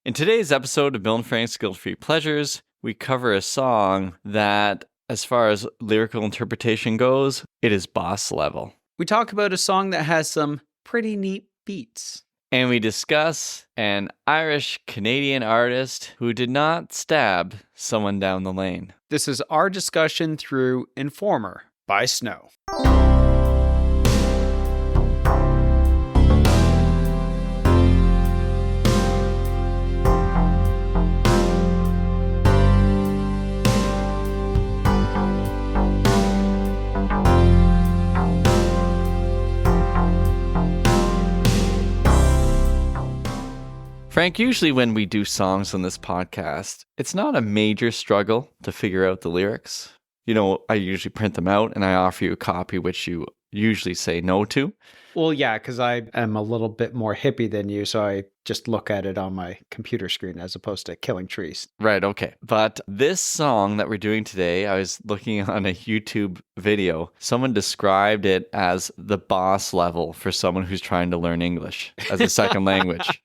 In today's episode of Bill and Frank's Guilt-Free Pleasures, we cover a song that, as far as lyrical interpretation goes, it is boss level. We talk about a song that has some pretty neat beats. And we discuss an Irish-Canadian artist who did not stab someone down the lane. This is our discussion through Informer by Snow. Frank, usually when we do songs on this podcast, it's not a major struggle to figure out the lyrics. You know, I usually print them out and I offer you a copy, which you usually say no to. Well, yeah, because I am a little bit more hippie than you, so I just look at it on my computer screen as opposed to killing trees. Right, okay. But this song that we're doing today, I was looking on a YouTube video. Someone described it as the boss level for someone who's trying to learn English as a second language.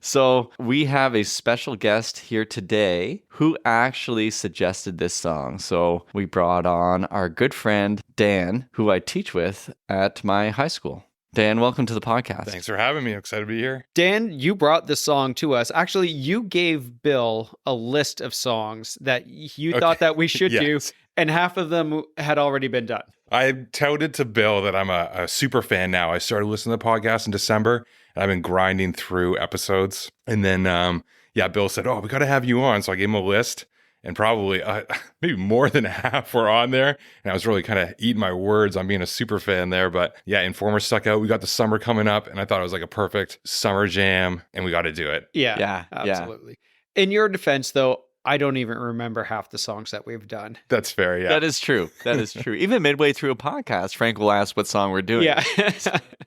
So we have a special guest here today who actually suggested this song. So we brought on our good friend, Dan, who I teach with at my high school. Dan, welcome to the podcast. Thanks for having me. I'm excited to be here. Dan, you brought this song to us. Actually, you gave Bill a list of songs that you thought that we should do, and half of them had already been done. I touted to Bill that I'm a super fan now. I started listening to the podcast in December, and I've been grinding through episodes. And then, Bill said, we got to have you on. So I gave him a list, and probably maybe more than half were on there. And I was really kind of eating my words on being a super fan there. But yeah, Informer stuck out. We got the summer coming up, and I thought it was like a perfect summer jam, and we got to do it. Yeah, absolutely. In your defense, though, I don't even remember half the songs that we've done. That's fair, yeah. That is true. Even midway through a podcast, Frank will ask what song we're doing. Yeah.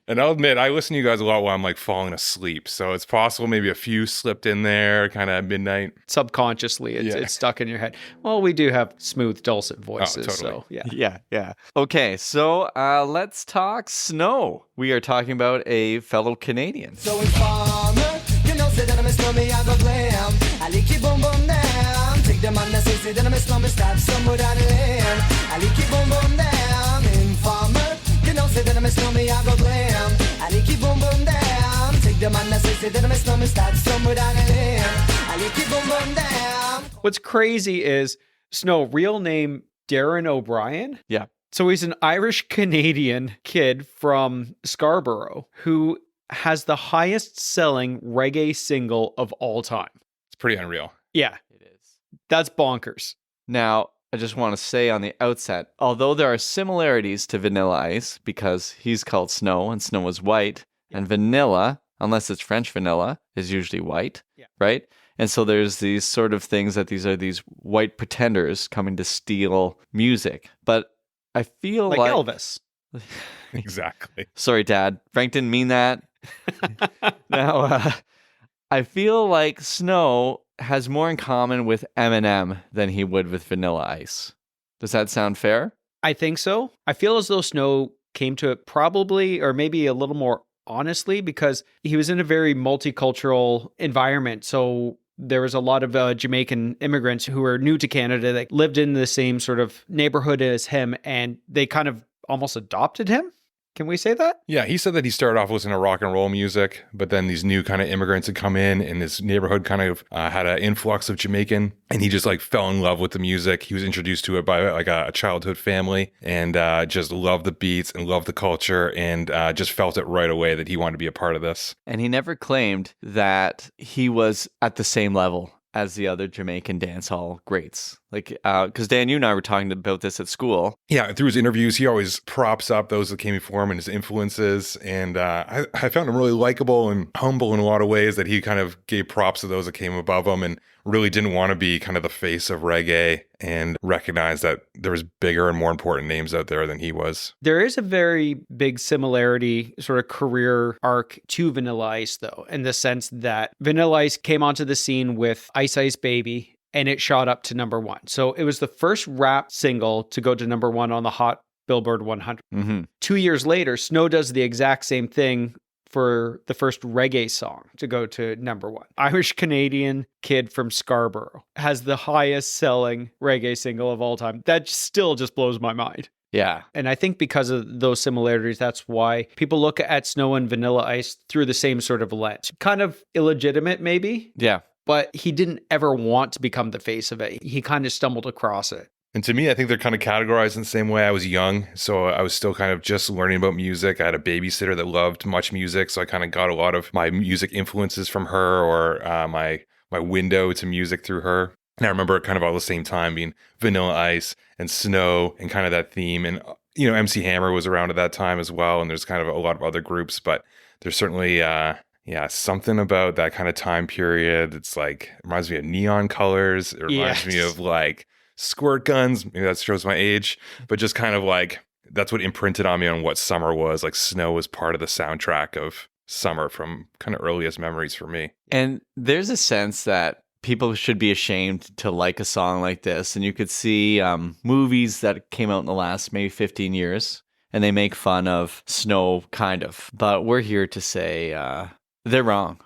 And I'll admit, I listen to you guys a lot while I'm like falling asleep. So it's possible maybe a few slipped in there kind of at midnight. Subconsciously, it's stuck in your head. Well, we do have smooth, dulcet voices. Totally. So Yeah. Okay, so let's talk Snow. We are talking about a fellow Canadian. So Informer, you know, say that I'm a snowman, I go glam. I like you boom boom down. Take the man that say that I'm a snowman, stop somewhere down the lane. I like you boom boom down. Informer, you know, say that I'm a snowman, I go glam. I like you boom boom down. Take the man that say that I'm a snowman, stop somewhere down the lane. I like you boom boom down. What's crazy is Snow, real name Darren O'Brien. Yeah. So he's an Irish-Canadian kid from Scarborough who has the highest selling reggae single of all time. It's pretty unreal. Yeah. It is. That's bonkers. Now, I just want to say on the outset, although there are similarities to Vanilla Ice because he's called Snow and Snow is white, and vanilla, unless it's French vanilla, is usually white, right? And so there's these sort of things that these are these white pretenders coming to steal music. But I feel like Elvis. Exactly. Sorry, Dad. Frank didn't mean that. Now, I feel like Snow has more in common with Eminem than he would with Vanilla Ice. Does that sound fair? I think so. I feel as though Snow came to it probably, or maybe a little more honestly, because he was in a very multicultural environment. So there was a lot of Jamaican immigrants who were new to Canada that lived in the same sort of neighborhood as him, and they kind of almost adopted him. Can we say that? Yeah, he said that he started off listening to rock and roll music, but then these new kind of immigrants had come in, and his neighborhood kind of had an influx of Jamaican, and he just like fell in love with the music. He was introduced to it by like a childhood family, and just loved the beats and loved the culture, and just felt it right away that he wanted to be a part of this. And he never claimed that he was at the same level as the other Jamaican dancehall greats. Like, because Dan, you and I were talking about this at school. Yeah, through his interviews, he always props up those that came before him and his influences. And I found him really likable and humble in a lot of ways, that he kind of gave props to those that came above him and really didn't want to be kind of the face of reggae, and recognized that there was bigger and more important names out there than he was. There is a very big similarity, sort of career arc to Vanilla Ice, though, in the sense that Vanilla Ice came onto the scene with Ice Ice Baby, and it shot up to number one. So it was the first rap single to go to number one on the Hot Billboard 100. 2 years later, Snow does the exact same thing for the first reggae song to go to number one. Irish Canadian kid from Scarborough has the highest selling reggae single of all time. That still just blows my mind. Yeah. And I think because of those similarities, that's why people look at Snow and Vanilla Ice through the same sort of lens. Kind of illegitimate, maybe, Yeah. but he didn't ever want to become the face of it. He kind of stumbled across it. And to me, I think they're kind of categorized in the same way. I was young, so I was still kind of just learning about music. I had a babysitter that loved much music, so I kind of got a lot of my music influences from her, or my window to music through her. And I remember kind of all the same time being Vanilla Ice and Snow and kind of that theme. And, MC Hammer was around at that time as well. And there's kind of a lot of other groups, but there's certainly, something about that kind of time period. It's like, it reminds me of neon colors. It reminds me of like squirt guns. Maybe that shows my age, but just kind of like, that's what imprinted on me on what summer was. Like Snow was part of the soundtrack of summer from kind of earliest memories for me. And there's a sense that people should be ashamed to like a song like this. And you could see movies that came out in the last maybe 15 years, and they make fun of Snow, kind of. But we're here to say they're wrong.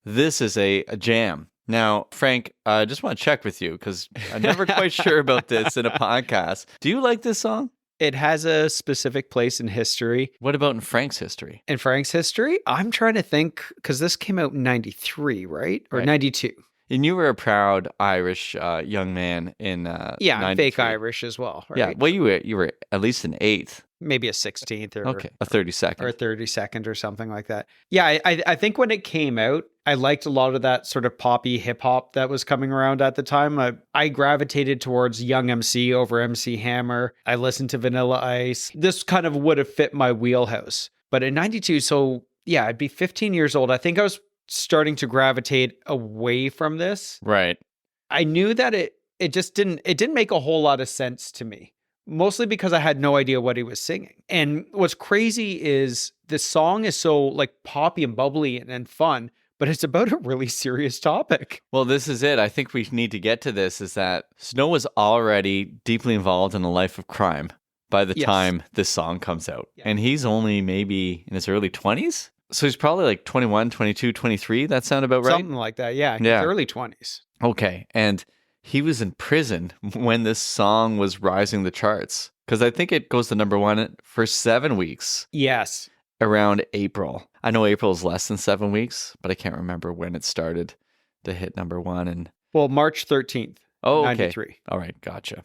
This is a jam. Now, Frank, I just want to check with you because I'm never quite sure about this in a podcast. Do you like this song? It has a specific place in history. What about in Frank's history? In Frank's history, I'm trying to think, because this came out in 93, right? Or Right. 92. And you were a proud Irish young man in Yeah, I'm fake 93. Irish as well, right? Yeah, well, you were at least an eighth. Maybe a 16th or Okay, a 32nd. or a 32nd or something like that. Yeah, I think when it came out, I liked a lot of that sort of poppy hip hop that was coming around at the time. I gravitated towards Young MC over MC Hammer. I listened to Vanilla Ice. This kind of would have fit my wheelhouse. But in 92, so yeah, I'd be 15 years old. I think I was starting to gravitate away from this. Right. I knew that it didn't make a whole lot of sense to me. Mostly because I had no idea what he was singing. And what's crazy is the song is so like poppy and bubbly and fun, but it's about a really serious topic. Well, this is it. I think we need to get to this, is that Snow was already deeply involved in a life of crime by the Yes. time this song comes out. Yeah. And he's only maybe in his early 20s? So he's probably like 21, 22, 23. That sound about right? Something like that. Yeah. Yeah. Early 20s. Okay. And he was in prison when this song was rising the charts, because I think it goes to number one for 7 weeks Yes. around April. I know April is less than 7 weeks, but I can't remember when it started to hit number one. And Well, March 13th. oh, okay. 93. All right. Gotcha.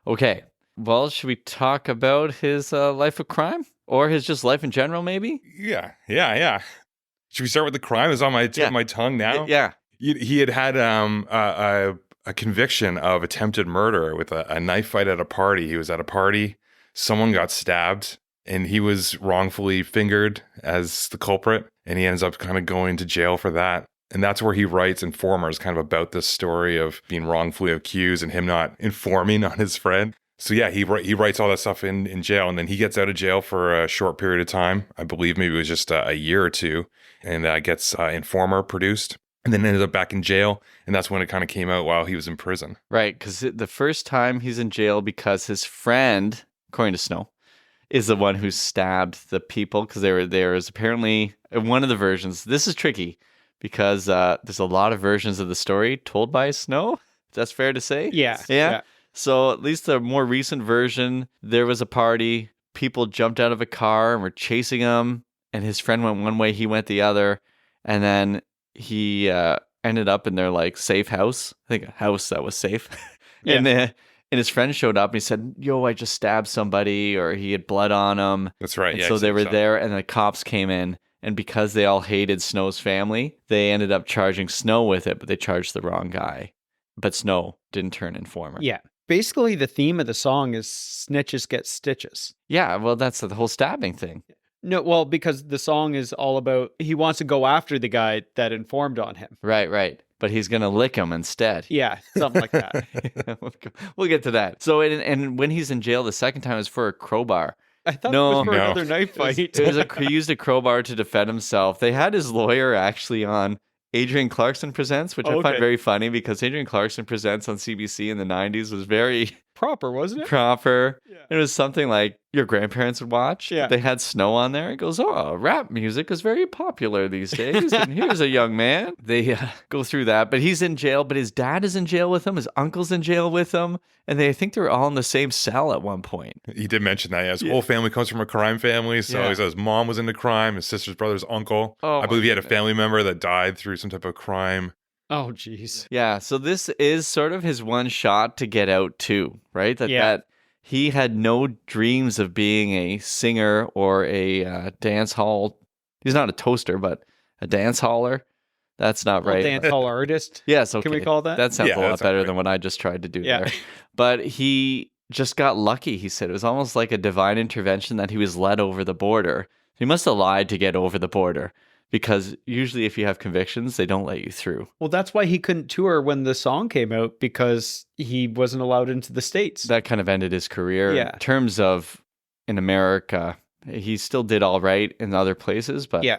Okay. Well, should we talk about his life of crime or his just life in general, maybe? Yeah. Should we start with the crime? It's on my tip of my tongue now. Yeah. He had a conviction of attempted murder with a knife fight at a party. He was at a party. Someone got stabbed and he was wrongfully fingered as the culprit. And he ends up kind of going to jail for that. And that's where he writes Informers, kind of about this story of being wrongfully accused and him not informing on his friend. So yeah, he writes all that stuff in jail, and then he gets out of jail for a short period of time. I believe maybe it was just a year or two, and gets Informer produced, and then ended up back in jail. And that's when it kind of came out while he was in prison. Right. Because the first time he's in jail because his friend, according to Snow, is the one who stabbed the people, because there is apparently one of the versions. This is tricky because there's a lot of versions of the story told by Snow. That's fair to say. Yeah. So at least the more recent version, there was a party. People jumped out of a car and were chasing him, and his friend went one way, he went the other, and then he ended up in their like safe house. I think a house that was safe. Yeah. And his friend showed up and he said, "Yo, I just stabbed somebody," or he had blood on him. That's right. And Yeah. so they were so- there, and the cops came in, and because they all hated Snow's family, they ended up charging Snow with it, but they charged the wrong guy. But Snow didn't turn informer. Yeah. Basically, the theme of the song is snitches get stitches. Yeah, well, that's the whole stabbing thing. No, well, because the song is all about he wants to go after the guy that informed on him. Right. But he's going to lick him instead. Yeah, something like that. We'll get to that. So, and when he's in jail the second time, it's for a crowbar. I thought No. it was for No. another knife fight. He used a crowbar to defend himself. They had his lawyer actually on Adrian Clarkson Presents, which I find Okay. very funny because Adrian Clarkson Presents on CBC in the 90s was very proper, wasn't it? proper. Yeah. It was something like your grandparents would watch. Yeah. They had Snow on there. It goes, oh, rap music is very popular these days. And here's a young man. They go through that. But he's in jail. But his dad is in jail with him. His uncle's in jail with him. And I think they were all in the same cell at one point. He did mention that. Yeah, his whole family comes from a crime family. So Yeah. he said his mom was into crime, his sister's brother's uncle. Oh, I believe he had a goodness. family member that died through some type of crime. Oh, jeez. Yeah. So this is sort of his one shot to get out too, right? Yeah. That he had no dreams of being a singer or a dance hall. He's not a toaster, but a dance haller. That's not right. Dance hall artist. Yes, okay. Can we call that? That sounds Yeah, a that lot sounds better right. than what I just tried to do Yeah. there. But he just got lucky, he said. It was almost like a divine intervention that he was led over the border. He must have lied to get over the border because usually if you have convictions, they don't let you through. Well, that's why he couldn't tour when the song came out, because he wasn't allowed into the States. That kind of ended his career. Yeah. In terms of in America, he still did all right in other places, but Yeah.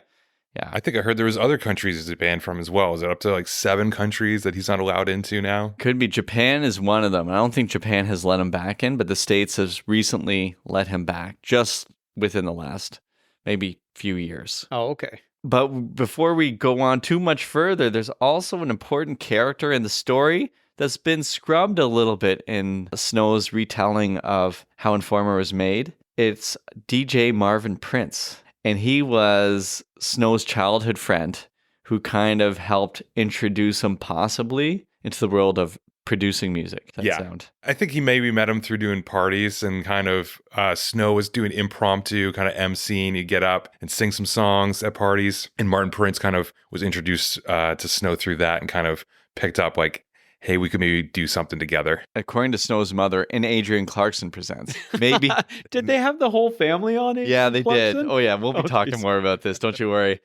yeah. I think I heard there was other countries he's banned from as well. Is it up to like 7 countries that he's not allowed into now? Could be. Japan is one of them. I don't think Japan has let him back in, but the States has recently let him back just within the last maybe few years. Oh, okay. But before we go on too much further, there's also an important character in the story that's been scrubbed a little bit in Snow's retelling of how Informer was made. It's DJ Marvin Prince. And he was Snow's childhood friend who kind of helped introduce him possibly into the world of producing music. That Yeah. sound. I think he maybe met him through doing parties and kind of Snow was doing impromptu kind of emceeing. He'd get up and sing some songs at parties. And Martin Prince kind of was introduced to Snow through that and kind of picked up like, hey, we could maybe do something together. According to Snow's mother, and Adrian Clarkson presents. Maybe. Did they have the whole family on it? Yeah, they did. Clarkson? Oh, yeah. We'll be Oh, talking geez. more about this. Don't you worry.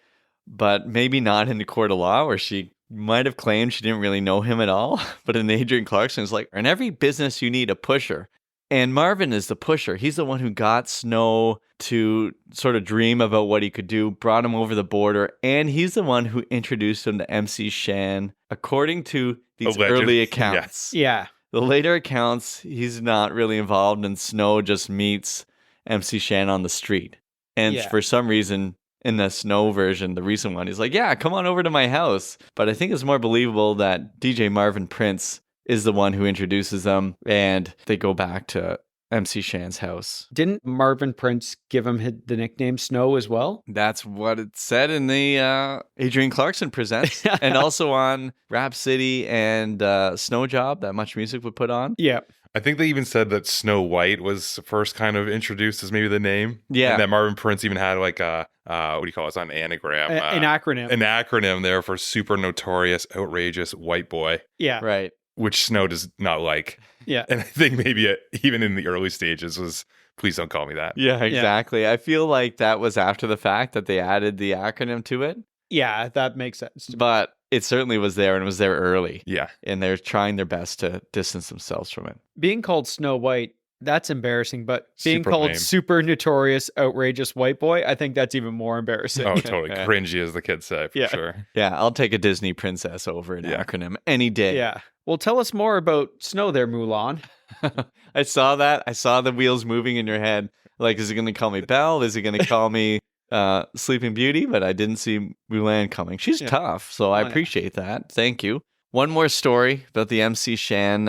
But maybe not in the court of law where she might have claimed she didn't really know him at all. But in Adrian Clarkson's like, in every business, you need a pusher. And Marvin is the pusher. He's the one who got Snow to sort of dream about what he could do, brought him over the border, and he's the one who introduced him to MC Shan, according to these Alleged. early Yeah. accounts. Yeah. The later accounts, he's not really involved, and Snow just meets MC Shan on the street. And Yeah. for some reason, in the Snow version, the recent one, he's like, yeah, come on over to my house. But I think it's more believable that DJ Marvin Prince is the one who introduces them, and they go back to MC Shan's house. Didn't Marvin Prince give him the nickname Snow as well? That's what it said in the Adrian Clarkson Presents, and also on Rap City and Snow Job that Much Music would put on. Yeah. I think they even said that Snow White was first kind of introduced as maybe the name. Yeah. And that Marvin Prince even had like a, what do you call it? It's not an anagram. An acronym. An acronym there for super notorious, outrageous white boy, Yeah. Right. which Snow does not like. Yeah. And I think maybe even in the early stages was, please don't call me that. Yeah, exactly. I feel like that was after the fact that they added the acronym to it, Yeah, that makes sense. but it certainly was there and it was there early. Yeah. And they're trying their best to distance themselves from it. Being called Snow White, that's embarrassing, but being Super called lame. super notorious, outrageous white boy, I think that's even more embarrassing. Oh, totally. Yeah. Cringy, as the kids say, for Yeah. sure. Yeah, I'll take a Disney princess over an Yeah. acronym any day. Yeah. Well, tell us more about Snow there, Mulan. I saw that. I saw the wheels moving in your head. Like, is he going to call me Belle? Is he going to call me Sleeping Beauty? But I didn't see Mulan coming. She's Yeah. tough, so I Oh, yeah. appreciate that. Thank you. One more story about the MC Shan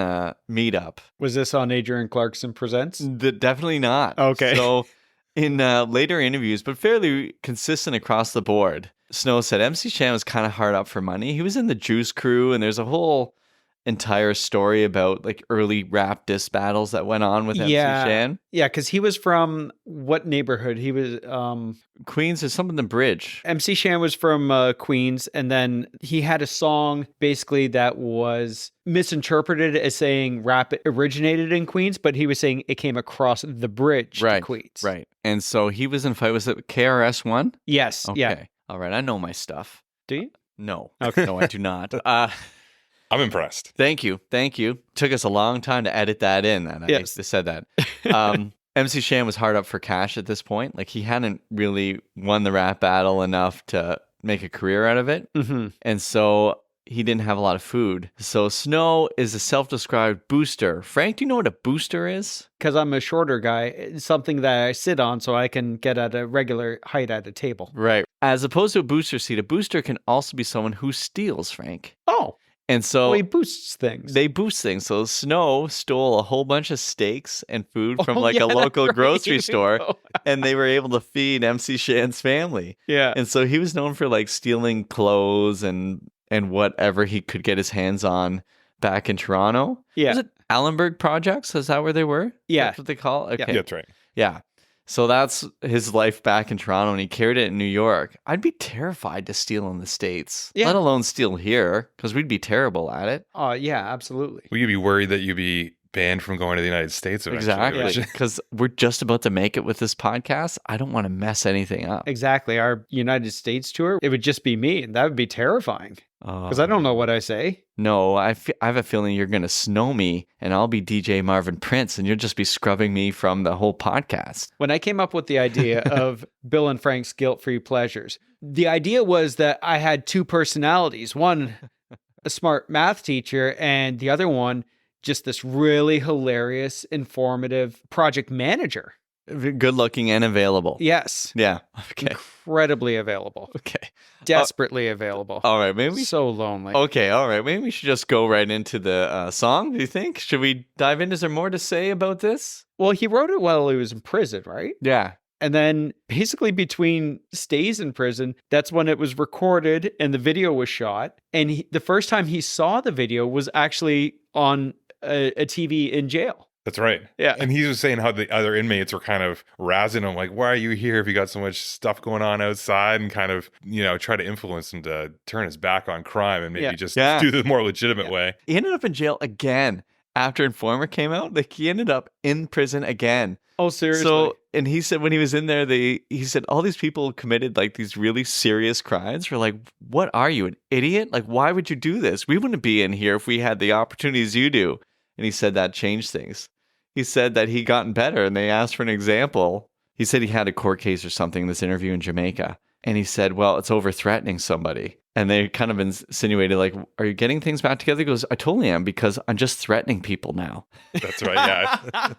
meetup. Was this on Adrian Clarkson Presents? Definitely not. Okay. So in later interviews, but fairly consistent across the board, Snow said MC Shan was kind of hard up for money. He was in the Juice Crew, and there's a whole entire story about like early rap diss battles that went on with MC Shan. Yeah, because he was from what neighborhood? He was Queens is something the bridge. MC Shan was from Queens, and then he had a song basically that was misinterpreted as saying rap originated in Queens, but he was saying it came across the bridge to Queens. Right. And so he was in a fight. Was it KRS-One? Yes. Okay. Yeah. All right. I know my stuff. Do you? No. Okay. No, I do not. I'm impressed. Thank you. Thank you. Took us a long time to edit that in. And Yes. I said that. MC Shan was hard up for cash at this point. Like he hadn't really won the rap battle enough to make a career out of it. Mm-hmm. And so he didn't have a lot of food. So Snow is a self-described booster. Frank, do you know what a booster is? Because I'm a shorter guy, it's something that I sit on so I can get at a regular height at a table. Right. As opposed to a booster seat, a booster can also be someone who steals, Frank. Oh, And so well, he boosts things. they boost things. So Snow stole a whole bunch of steaks and food from Oh, like yeah, a local that's right. grocery store, and they were able to feed MC Shan's family. Yeah. And so he was known for like stealing clothes and whatever he could get his hands on back in Toronto. Yeah. Was it Allenberg Projects? Is that where they were? Yeah. That's what they call it? Okay. Yeah, that's right. Yeah. So that's his life back in Toronto, and he carried it in New York. I'd be terrified to steal in the States, Yeah. let alone steal here, because we'd be terrible at it. Oh, yeah, absolutely. Well, you'd be worried that you'd be banned from going to the United States eventually. Exactly. which- Because we're just about to make it with this podcast. I don't want to mess anything up. Exactly. Our United States tour, it would just be me, and that would be terrifying because I don't know what I say. No, I have a feeling you're going to snow me, and I'll be DJ Marvin Prince, and you'll just be scrubbing me from the whole podcast. When I came up with the idea of Bill and Frank's Guilt-Free Pleasures, the idea was that I had two personalities. One, a smart math teacher, and the other one, just this really hilarious, informative project manager. Good looking and available. Yes. Yeah. Okay. Incredibly available. Okay. Desperately available. All right. Maybe. So lonely. Okay. All right. Maybe we should just go right into the song. Do you think? Should we dive in? Is there more to say about this? Well, he wrote it while he was in prison, right? Yeah. And then basically between stays in prison, that's when it was recorded and the video was shot. And the first time he saw the video was actually on a TV in jail. That's right. Yeah. And he was saying how the other inmates were kind of razzing him, like, why are you here if you got so much stuff going on outside? And kind of, try to influence him to turn his back on crime and maybe Yeah. just Yeah. do the more legitimate way. He ended up in jail again after Informer came out. Like he ended up in prison again. Oh, seriously? So, and he said when he was in there, he said all these people committed like these really serious crimes. We're like, what are you, an idiot? Like, why would you do this? We wouldn't be in here if we had the opportunities you do. And he said that changed things. He said that he gotten better, and they asked for an example. He said he had a court case or something in this interview in Jamaica. And he said, well, it's over threatening somebody. And they kind of insinuated, like, are you getting things back together? He goes, I totally am, because I'm just threatening people now. That's right. Yeah.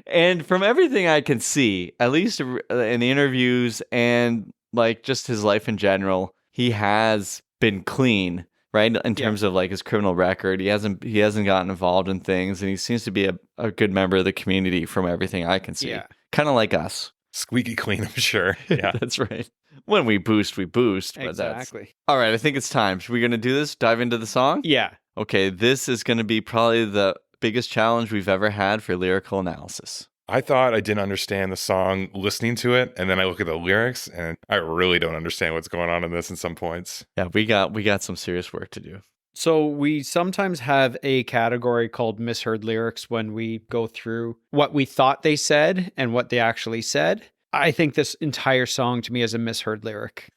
And from everything I can see, at least in the interviews and like just his life in general, he has been clean, right? In terms of like his criminal record, he hasn't gotten involved in things, and he seems to be a good member of the community from everything I can see. Yeah. Kind of like us. Squeaky clean, I'm sure. Yeah. That's right. When we boost, we boost. But Exactly. All right, I think it's time. Should we going to do this? Dive into the song? Yeah. Okay, this is going to be probably the biggest challenge we've ever had for lyrical analysis. I thought I didn't understand the song listening to it, and then I look at the lyrics, and I really don't understand what's going on in this in some points. Yeah, we got some serious work to do. So we sometimes have a category called misheard lyrics when we go through what we thought they said and what they actually said. I think this entire song to me is a misheard lyric.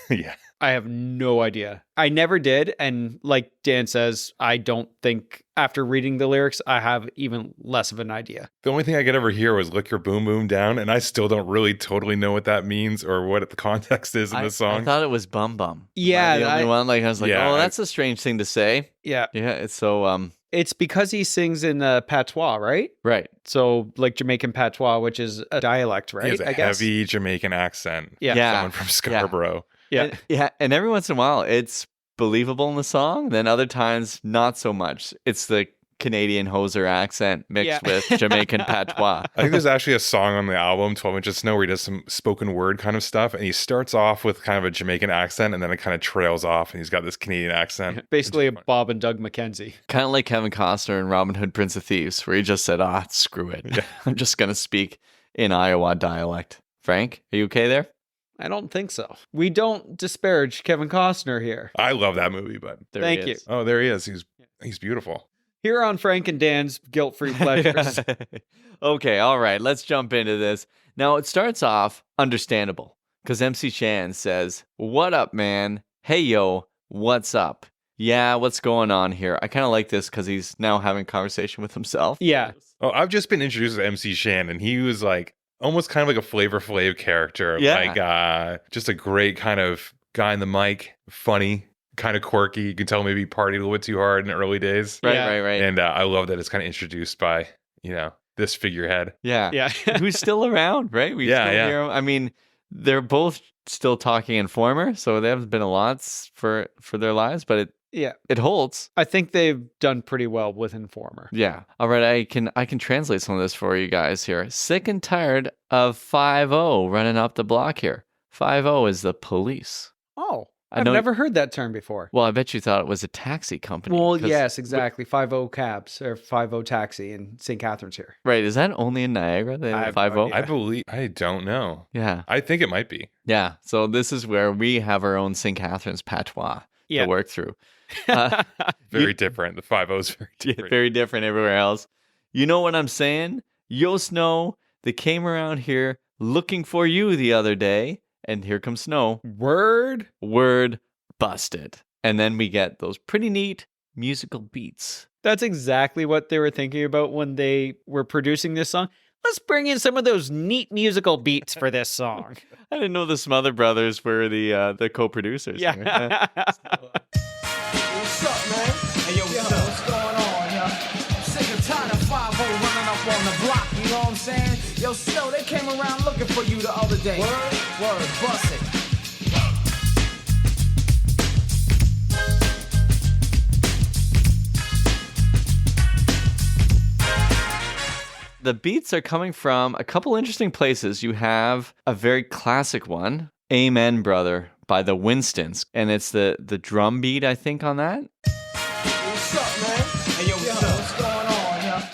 Yeah. I have no idea. I never did. And like Dan says, I don't think after reading the lyrics, I have even less of an idea. The only thing I could ever hear was "lick your boom boom down," and I still don't really totally know what that means or what the context is in the I song. thought it was bum bum. Yeah, Am I the only one. Like I was like, Yeah, oh, that's a strange thing to say. Yeah. Yeah, it's so It's because he sings in patois, right? right. So like Jamaican patois, which is a dialect, right? He has a I guess. heavy Jamaican accent. Yeah. Yeah. Someone from Scarborough. Yeah. And, yeah, and every once in a while it's believable in the song, then other times not so much. It's the Canadian hoser accent mixed with Jamaican patois. I think there's actually a song on the album, 12 Inches of Snow, where he does some spoken word kind of stuff. And he starts off with kind of a Jamaican accent, and then it kind of trails off, and he's got this Canadian accent. Basically a Bob and Doug McKenzie. Kind of like Kevin Costner in Robin Hood, Prince of Thieves, where he just said, screw it. Yeah. I'm just going to speak in Iowa dialect. Frank, are you okay there? I don't think so. We don't disparage Kevin Costner here. I love that movie, but There Thank he you. is. oh, there he is. He's beautiful. Here on Frank and Dan's Guilt-Free Pleasures. Okay, all right, let's jump into this. Now, it starts off understandable because MC Shan says, what up, man? Hey, yo, what's up? Yeah, what's going on here? I kind of like this because he's now having a conversation with himself. Yeah. Oh, I've just been introduced to MC Shan, and he was like almost kind of like a Flavor Flav character. Yeah. Like just a great kind of guy in the mic, funny, kind of quirky. You can tell maybe he partied a little bit too hard in the early days. Right, Yeah. right. And I love that it's kind of introduced by, this figurehead. Yeah. Yeah. Who's still around, right? We Yeah, still yeah. hear him. I mean, they're both still talking Informer, so they haven't been a lot for their lives, but Yeah. it holds. I think they've done pretty well with Informer. Yeah. All right, I can translate some of this for you guys here. Sick and tired of 5-0 running up the block here. 5-0 is the police. Oh, I I've know- never heard that term before. Well, I bet you thought it was a taxi company. Well, 'cause- yes, exactly. 5-0 cabs or 5-0 taxi in St. Catharines here. Right. Is that only in Niagara? I The have no 5-0? idea. I don't know. Yeah. I think it might be. Yeah. So this is where we have our own St. Catharines patois Yeah. to work through. Uh, Very different. The 5-0 is very Yeah, different. very different everywhere else. You know what I'm saying? Yo, Snow, they came around here looking for you the other day, and here comes Snow. Word. Word busted. And then we get those pretty neat musical beats. That's exactly what they were thinking about when they were producing this song. Let's bring in some of those neat musical beats for this song. I didn't know the Smother Brothers were the co-producers. here. Yeah. What's up, man? Hey, yo, what's going on, yo? I'm sick and tired of 5 running up on the block, you know what I'm saying? Yo, Snow, they came around looking for you the other day. Word, bust it. The beats are coming from a couple interesting places. You have a very classic one, Amen Brother by the Winstons. And it's the drum beat, I think, on that. What's up, man? Hey, yo, what's going on, yo?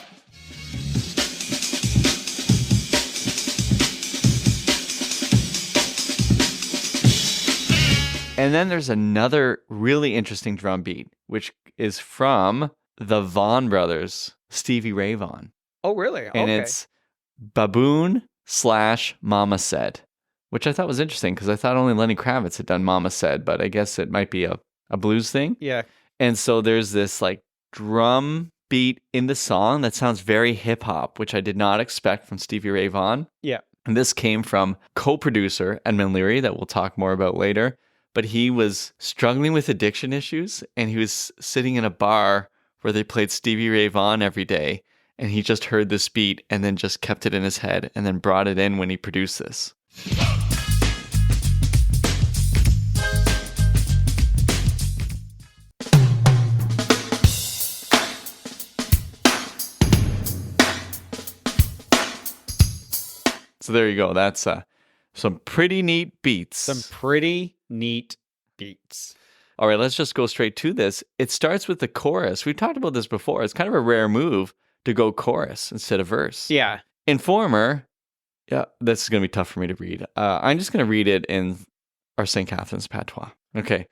And then there's another really interesting drum beat, which is from the Vaughan brothers, Stevie Ray Vaughan. Oh, really? And Okay. it's Baboon / Mama Said, which I thought was interesting because I thought only Lenny Kravitz had done Mama Said, but I guess it might be a blues thing. Yeah. And so there's this like drum beat in the song that sounds very hip hop, which I did not expect from Stevie Ray Vaughan. Yeah. And this came from co-producer Edmund Leary that we'll talk more about later. But he was struggling with addiction issues and he was sitting in a bar where they played Stevie Ray Vaughan every day. And he just heard this beat and then just kept it in his head and then brought it in when he produced this. So there you go. That's some pretty neat beats. Some pretty neat beats. All right, let's just go straight to this. It starts with the chorus. We've talked about this before. It's kind of a rare move to go chorus instead of verse. Yeah. Informer, yeah, this is going to be tough for me to read. I'm just going to read it in our St. Catharines patois. Okay.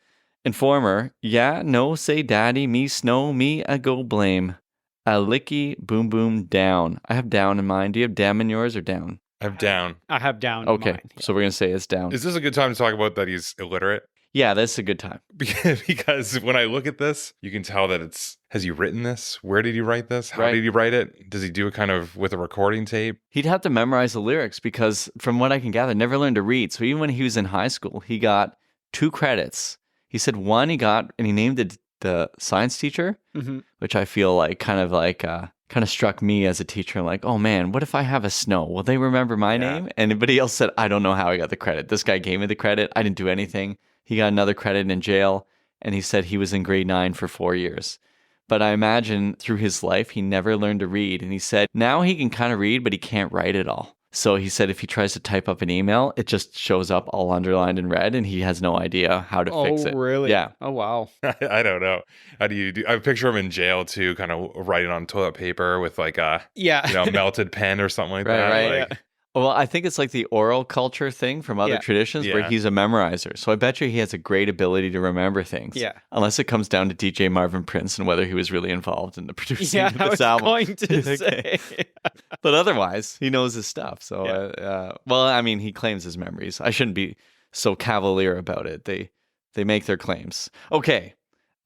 Informer, yeah, no, say daddy, me snow, me a go blame. A licky boom boom down. I have down in mind. Do you have damn in yours or down? I'm down. I have down. Okay, Mine. so we're going to say it's down. Is this a good time to talk about that he's illiterate? Yeah, that's a good time. Because when I look at this, you can tell that has he written this? Where did he write this? How Right. did he write it? Does he do it kind of with a recording tape? He'd have to memorize the lyrics because, from what I can gather, never learned to read. So even when he was in high school, he got 2 credits. He said one he got, and he named it the science teacher, Mhm. which I feel like kind of struck me as a teacher. Like, oh man, what if I have a Snow? Will they remember my Yeah. name? And anybody else said, I don't know how I got the credit. This guy gave me the credit. I didn't do anything. He got another credit in jail, and he said he was in grade 9 for 4 years. But I imagine through his life, he never learned to read. And he said now he can kind of read, but he can't write it all. So he said if he tries to type up an email, it just shows up all underlined in red, and he has no idea how to fix it. Oh, really? Yeah. Oh, wow. I don't know. How do you do? I picture him in jail too, kind of writing on toilet paper with like a Yeah. melted pen or something like Right, that. right. Like, Well, I think it's like the oral culture thing from other Yeah. traditions where Yeah. he's a memorizer. So I bet you he has a great ability to remember things. Yeah. Unless it comes down to DJ Marvin Prince and whether he was really involved in the producing Yeah, of I this was album. going to Okay. say. But otherwise, he knows his stuff. So, Yeah. well, I mean, he claims his memories. I shouldn't be so cavalier about it. They make their claims. Okay.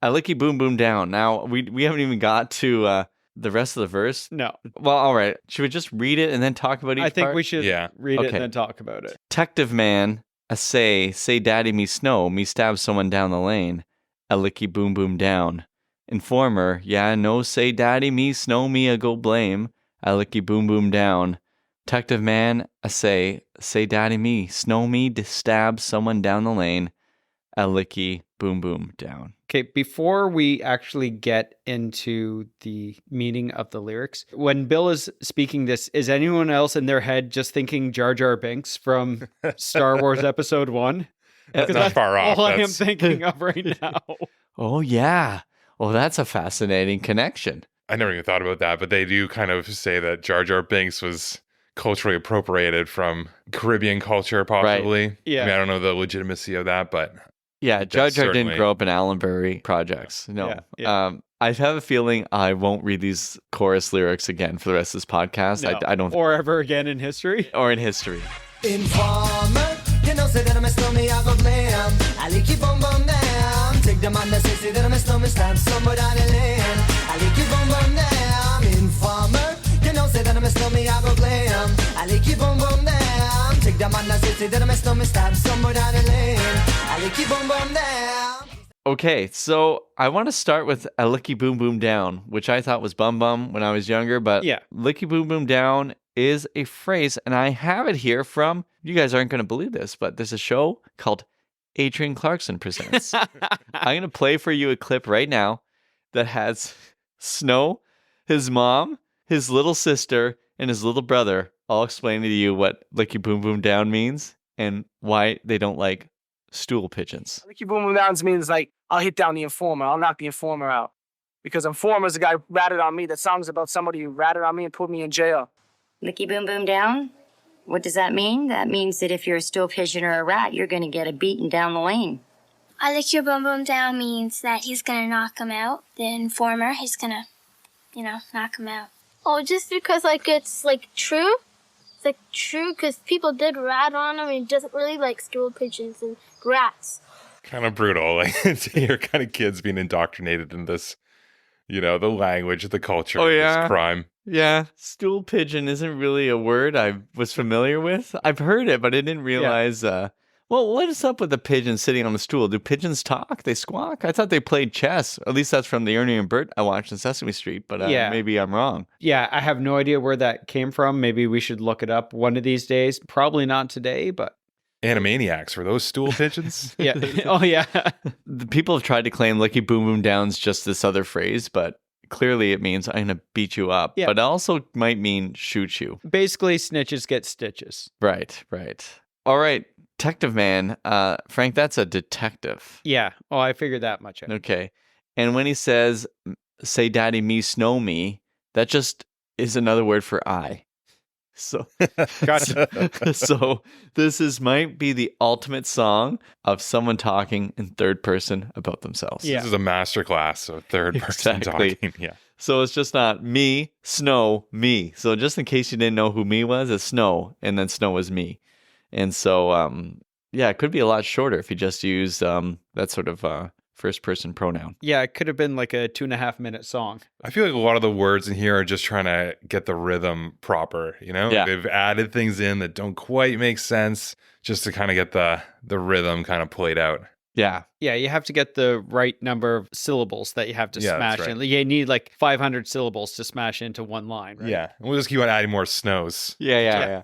A licky boom boom down. Now, we haven't even got to the rest of the verse. No, Well, all right. Should we just read it and then talk about each I think part? we should Yeah. read it Okay. and then talk about it. Detective man, say daddy me snow, me stab someone down the lane. a licky boom boom down. Informer, yeah, no say daddy me, snow me a go blame, a licky boom boom down. Detective man, I say daddy me, snow me to stab someone down the lane, a licky boom boom down. Okay, before we actually get into the meaning of the lyrics, when Bill is speaking this, is anyone else in their head just thinking Jar Jar Binks from Star Wars Episode 1? That's not far off. All I am That's- thinking of right now. Oh, yeah. Well, that's a fascinating connection. I never even thought about that, but they do kind of say that Jar Jar Binks was culturally appropriated from Caribbean culture, possibly. Yeah. I mean, I don't know the legitimacy of that, but Yeah, Jar Jar didn't certainly- grow up in Allenbury projects. No. Yeah, yeah. I have a feeling I won't read these chorus lyrics again for the rest of this podcast. No. I don't. Or ever again in history. Or in history. Informer, you know say that I'm a snowman, I go blam. I like you boom boom down. Take the man that say that I'm a snowman, stab somewhere down the lane. I like you boom boom down. Informer, you know say that I'm a snowman, I go blam. I like you boom boom down. Take the man that say that I'm a snowman, stab somewhere down the lane. I like you boom boom down. Okay, so I want to start with a licky boom boom down, which I thought was bum bum when I was younger, but Yeah. licky boom boom down is a phrase, and I have it here from, you guys aren't going to believe this, but there's a show called Adrian Clarkson Presents. I'm going to play for you a clip right now that has Snow, his mom, his little sister, and his little brother all explaining to you what licky boom boom down means and why they don't like stool pigeons. Licky Boom Boom Downs means like I'll hit down the informer. I'll knock the informer out. Because informer's the guy who ratted on me. That song's about somebody who ratted on me and put me in jail. Licky boom boom down? What does that mean? That means that if you're a stool pigeon or a rat, you're going to get a beating down the lane. I lick your boom boom down means that he's gonna knock him out. The informer, he's gonna, knock him out. Oh, just because it's true? It's true because people did rat on him and he doesn't really like stool pigeons and rats. kind of brutal. Like to hear kind of kids being indoctrinated in this, the language, the culture, Oh, yeah? this crime. Yeah, stool pigeon isn't really a word I was familiar with. I've heard it, but I didn't realize. Well, what is up with the pigeon sitting on the stool? Do pigeons talk? They squawk? I thought they played chess. At least that's from the Ernie and Bert I watched on Sesame Street, but Yeah. maybe I'm wrong. Yeah, I have no idea where that came from. Maybe we should look it up one of these days. Probably not today, but Animaniacs, were those stool pigeons? yeah. Oh, yeah. The people have tried to claim Licky Boom Boom Down's just this other phrase, but clearly it means I'm going to beat you up. Yeah. But it also might mean shoot you. Basically, snitches get stitches. Right. All right. Detective man. Frank, that's a detective. Yeah. Oh, I figured that much out. Okay. And when he says, say daddy me, snow me, that just is another word for I. So, Gotcha. so this might be the ultimate song of someone talking in third person about themselves. Yeah. This is a masterclass of third person Exactly. talking. Yeah. So it's just not me, snow, me. So just in case you didn't know who me was, it's snow, and then snow is me. And so, it could be a lot shorter if you just used that sort of first person pronoun. Yeah, it could have been like a 2.5 minute song. I feel like a lot of the words in here are just trying to get the rhythm proper, Yeah. They've added things in that don't quite make sense just to kind of get the rhythm kind of played out. Yeah. Yeah, you have to get the right number of syllables that you have to Yeah, that's smash right. in. You need like 500 syllables to smash into one line, right? Yeah. And we'll just keep on adding more snows. Yeah.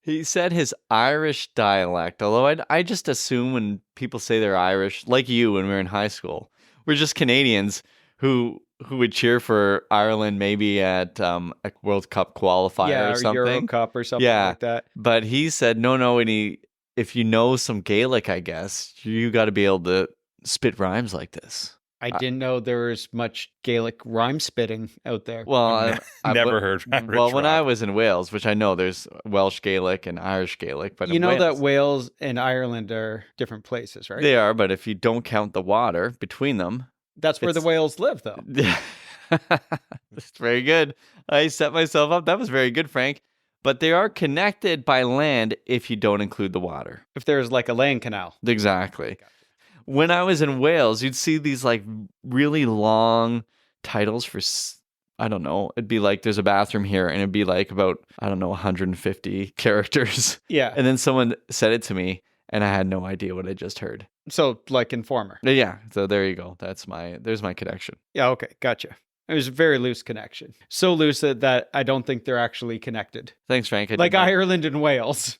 He said his Irish dialect, although I just assume when people say they're Irish, like you when we were in high school, we're just Canadians who would cheer for Ireland maybe at a World Cup qualifier Yeah, or or something. Euro Cup or something Yeah. like that. But he said, no, and if you know some Gaelic, I guess, you got to be able to spit rhymes like this. I didn't know there was much Gaelic rhyme spitting out there. Well, Never heard Irish Well, when rap. I was in Wales, which I know there's Welsh Gaelic and Irish Gaelic, but you in know that Wales, Wales and Ireland are different places, right? they are, but if you don't count the water between them, That's where the it's- whales live, though. that's very good. I set myself up. That was very good, Frank. But they are connected by land if you don't include the water. If there's like a land canal. Exactly. When I was in Wales, you'd see these like really long titles for, I don't know, it'd be like there's a bathroom here and it'd be like about, I don't know, 150 characters. Yeah. And then someone said it to me and I had no idea what I just heard. So like Informer. Yeah, so there you go. There's my connection. Yeah, okay, gotcha. It was a very loose connection. So loose that I don't think they're actually connected. Thanks, Frank. Like Ireland and Wales.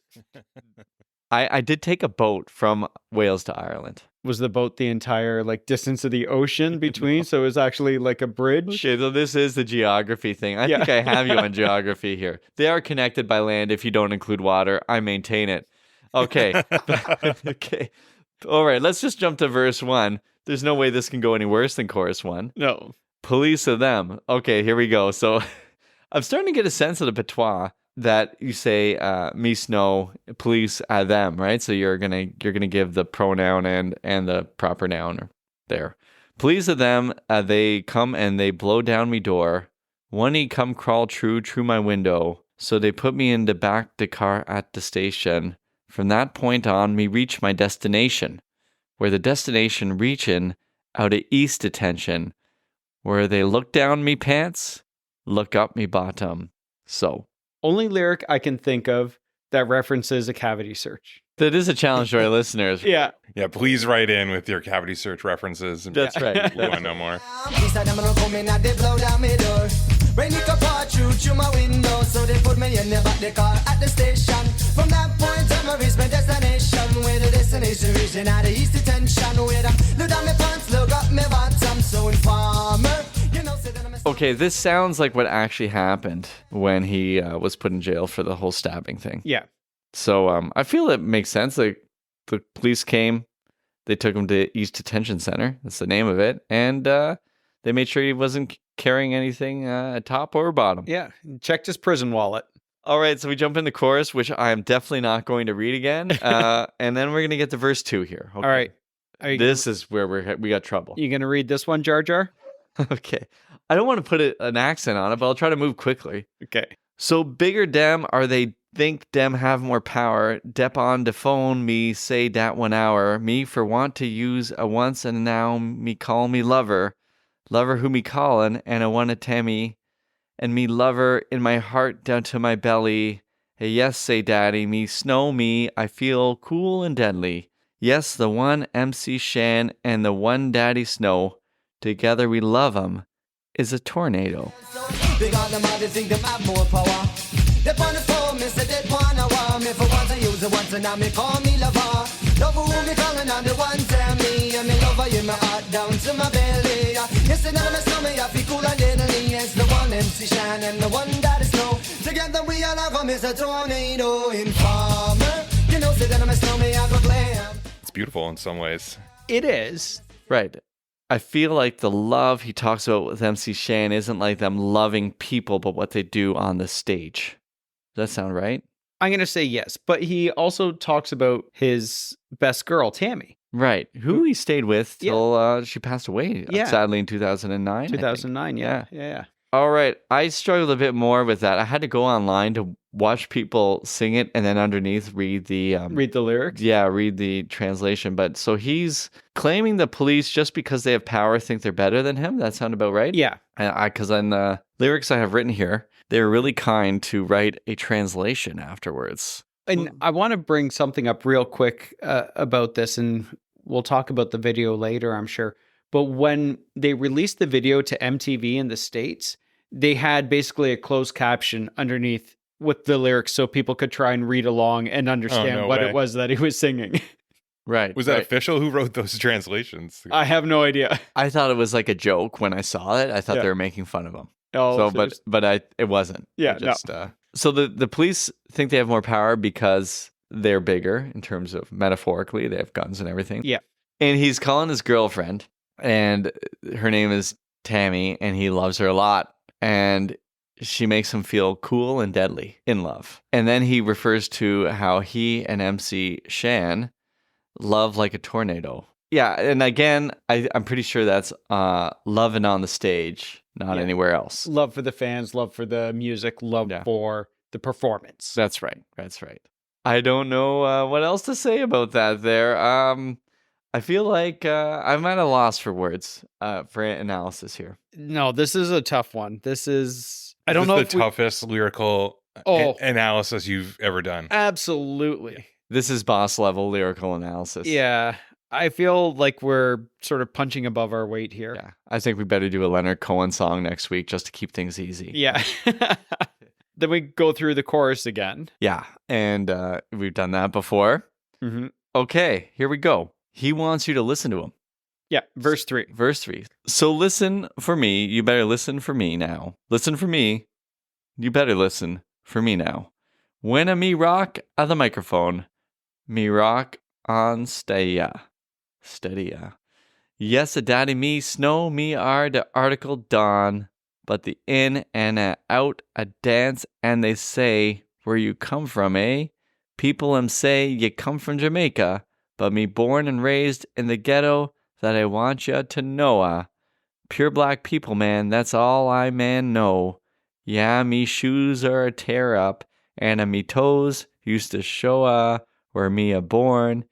I did take a boat from Wales to Ireland. Was the boat the entire like distance of the ocean between? So it was actually like a bridge? Okay, so this is the geography thing. I think I have you on geography here. They are connected by land if you don't include water. I maintain it. Okay. Okay. All right, let's just jump to verse 1. There's no way this can go any worse than chorus 1. No. Police of them. Okay, here we go. So I'm starting to get a sense of the patois that you say me snow, police them, right? So you're gonna give the pronoun and the proper noun there. Police of them, they come and they blow down me door. One he come crawl through my window. So they put me in the back the car at the station. From that point on, me reach my destination, where the destination reachin' out of east detention, where they look down me pants, look up me bottom. So. Only lyric I can think of that references a cavity search. That is a challenge to our listeners. Yeah. Yeah, please write in with your cavity search references. That's right. We want to know more. Police of them don't come in and they blow down me door. Rain it come pour through my window, so they put me in the back the car at the station. From that point on, I reach my destination, where the destination region out of east detention, where them look down my pants, look up my bottom, so Informer. You know, say that I'm a Okay, this sounds like what actually happened when he was put in jail for the whole stabbing thing. Yeah. So I feel it makes sense. Like the police came, they took him to East Detention Center. That's the name of it, and they made sure he wasn't carrying anything top or bottom. Yeah. Checked his prison wallet. All right, so we jump in the chorus, which I am definitely not going to read again, and then we're gonna get to verse 2 here. Okay. All right. This is where we got trouble. You gonna read this one, Jar Jar? Okay. I don't want to put an accent on it, but I'll try to move quickly. Okay. So bigger dem are they think dem have more power. Dep on the phone me say dat 1 hour. Me for want to use a once and now me call me lover. Lover who me callin' and I wanna tammy. And me lover in my heart down to my belly. Hey, yes, say daddy, me snow me, I feel cool and deadly. Yes, the one MC Shan and the one daddy Snow. Together we love 'em. Is a tornado. big on them all, they think them have more power. They on the phone, me say they wanna war. Me for once I use it once and now me call me lover. Love who me calling on the one tell me. And me lover in my heart down to my belly. Yes, and now me snow me, I feel cool and deadly. Yes, the one MC Shine and the one that is Snow. Together we all have 'em, is a tornado. Informer, you know, say that I'm a snow me, I go glam. It's beautiful in some ways. It is. Right. I feel like the love he talks about with MC Shan isn't like them loving people, but what they do on the stage. Does that sound right? I'm going to say yes. But he also talks about his best girl, Tammy. Right. Who he stayed with till she passed away, Yeah. sadly, in 2009. I think. 2009, yeah. All right. I struggled a bit more with that. I had to go online to watch people sing it and then underneath read the... Read the lyrics? Yeah, read the translation. But so he's claiming the police, just because they have power, think they're better than him. That sound about right? Yeah. Because on the lyrics I have written here, they were really kind to write a translation afterwards. And I want to bring something up real quick about this, and we'll talk about the video later, I'm sure. But when they released the video to MTV in the States, they had basically a closed caption underneath with the lyrics so people could try and read along and understand what it was that he was singing. Right. Was that official? Who wrote those translations? I have no idea. I thought it was like a joke when I saw it. I thought Yeah. they were making fun of him. Oh, So, it wasn't. Yeah, So the police think they have more power because they're bigger in terms of metaphorically. They have guns and everything. Yeah. And he's calling his girlfriend, and her name is Tammy, and he loves her a lot. And she makes him feel cool and deadly in love. And then he refers to how he and MC Shan love like a tornado. Yeah, and again, I'm pretty sure that's loving on the stage, not Yeah. anywhere else. Love for the fans, love for the music, love for the performance. That's right. That's right. I don't know what else to say about that there. I feel like I'm at a loss for words for analysis here. No, this is a tough one. This is... I don't This know is if the toughest lyrical analysis you've ever done. Absolutely. This is boss level lyrical analysis. Yeah. I feel like we're sort of punching above our weight here. Yeah. I think we better do a Leonard Cohen song next week just to keep things easy. Yeah. Then we go through the chorus again. Yeah. And we've done that before. Mm-hmm. Okay, here we go. He wants you to listen to him. Yeah, verse 3. Verse 3. So listen for me. You better listen for me now. Listen for me. You better listen for me now. When a me rock on the microphone, me rock on steady. Yes, a daddy me snow me are the article dawn, but the in and a out a dance and they say, where you come from, eh? People say you come from Jamaica, but me born and raised in the ghetto that I want ya to know. Pure black people, man, that's all I man know. Yeah, me shoes are a tear up, and me toes used to show where me a born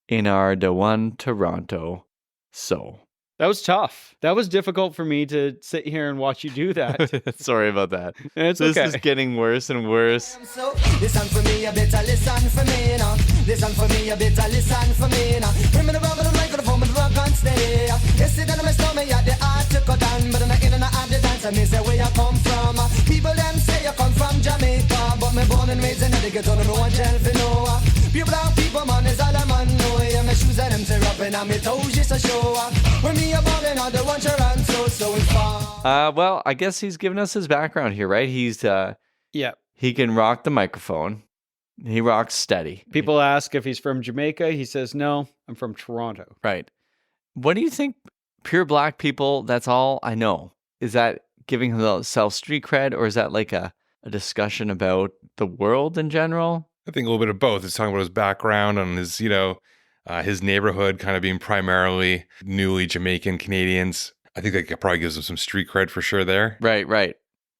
in our the one Toronto. So. That was tough. That was difficult for me to sit here and watch you do that. Sorry about that. It's This okay. is getting worse and worse. So listen for me, you better listen for me now. Listen for me, you better listen for me now. Bring me the rubber, the microphone, the rock and stay. You see that I'm a stomach, yeah, the art to cut down, but I'm not in and out of the dance. I mean, say where you come from. People them say you come from Jamaica, but me born and raised in the ghetto, no one tell for no. Pure black people, man, is all I'm on. No, yeah, my shoes and them tear up, and my toes just a show. When me a ballin', I don't want your answer, so it's far. Well, I guess he's giving us his background here, right? He's Yeah. he can rock the microphone. He rocks steady. People ask if he's from Jamaica. He says, no, I'm from Toronto. Right. What do you think? Pure black people, that's all I know. Is that giving himself street cred, or is that like a discussion about the world in general? I think a little bit of both. It's talking about his background and his, his neighborhood kind of being primarily newly Jamaican Canadians. I think that probably gives him some street cred for sure there. Right.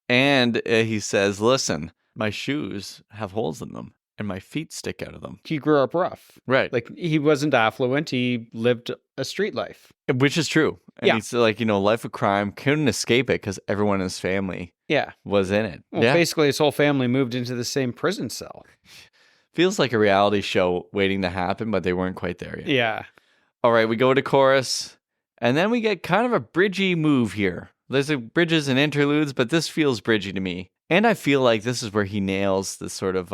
And he says, listen, my shoes have holes in them and my feet stick out of them. He grew up rough. Right. Like, he wasn't affluent. He lived a street life. Which is true. And Yeah. he's like, life of crime, couldn't escape it because everyone in his family Yeah. was in it. Well, basically, his whole family moved into the same prison cell. Feels like a reality show waiting to happen, but they weren't quite there yet. Yeah. All right, we go to chorus, and then we get kind of a bridgy move here. There's bridges and interludes, but this feels bridgy to me. And I feel like this is where he nails the sort of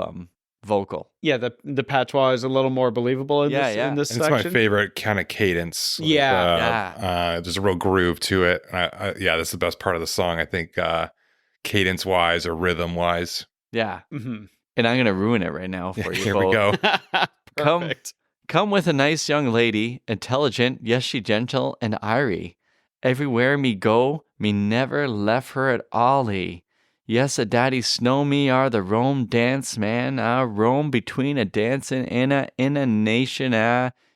vocal. Yeah, the patois is a little more believable in this And it's section. my favorite kind of cadence. There's a real groove to it. This is the best part of the song, I think, cadence-wise or rhythm-wise. Yeah. Mm-hmm. And I'm going to ruin it right now for you Here both. we go. Perfect. Come with a nice young lady, intelligent, yes, she gentle and irie. Everywhere me go, me never left her at all. Yes, a daddy snow me are the Rome dance man. Roam between a dancing in a nation.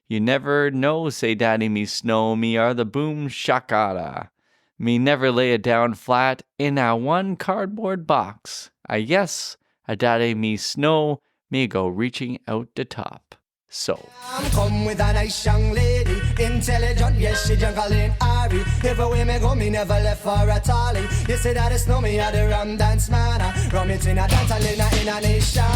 You never know, say daddy me snow me are the boom shakara. Me never lay it down flat in a one cardboard box. Yes, a daddy me snow me go reaching out the top. So. Come with a nice young lady, intelligent, yes, she jungle in Ari. Everywhere me go, me never left for a tally. You say that it's no me, I the rum dance man. Rum it in a dance, in a nation.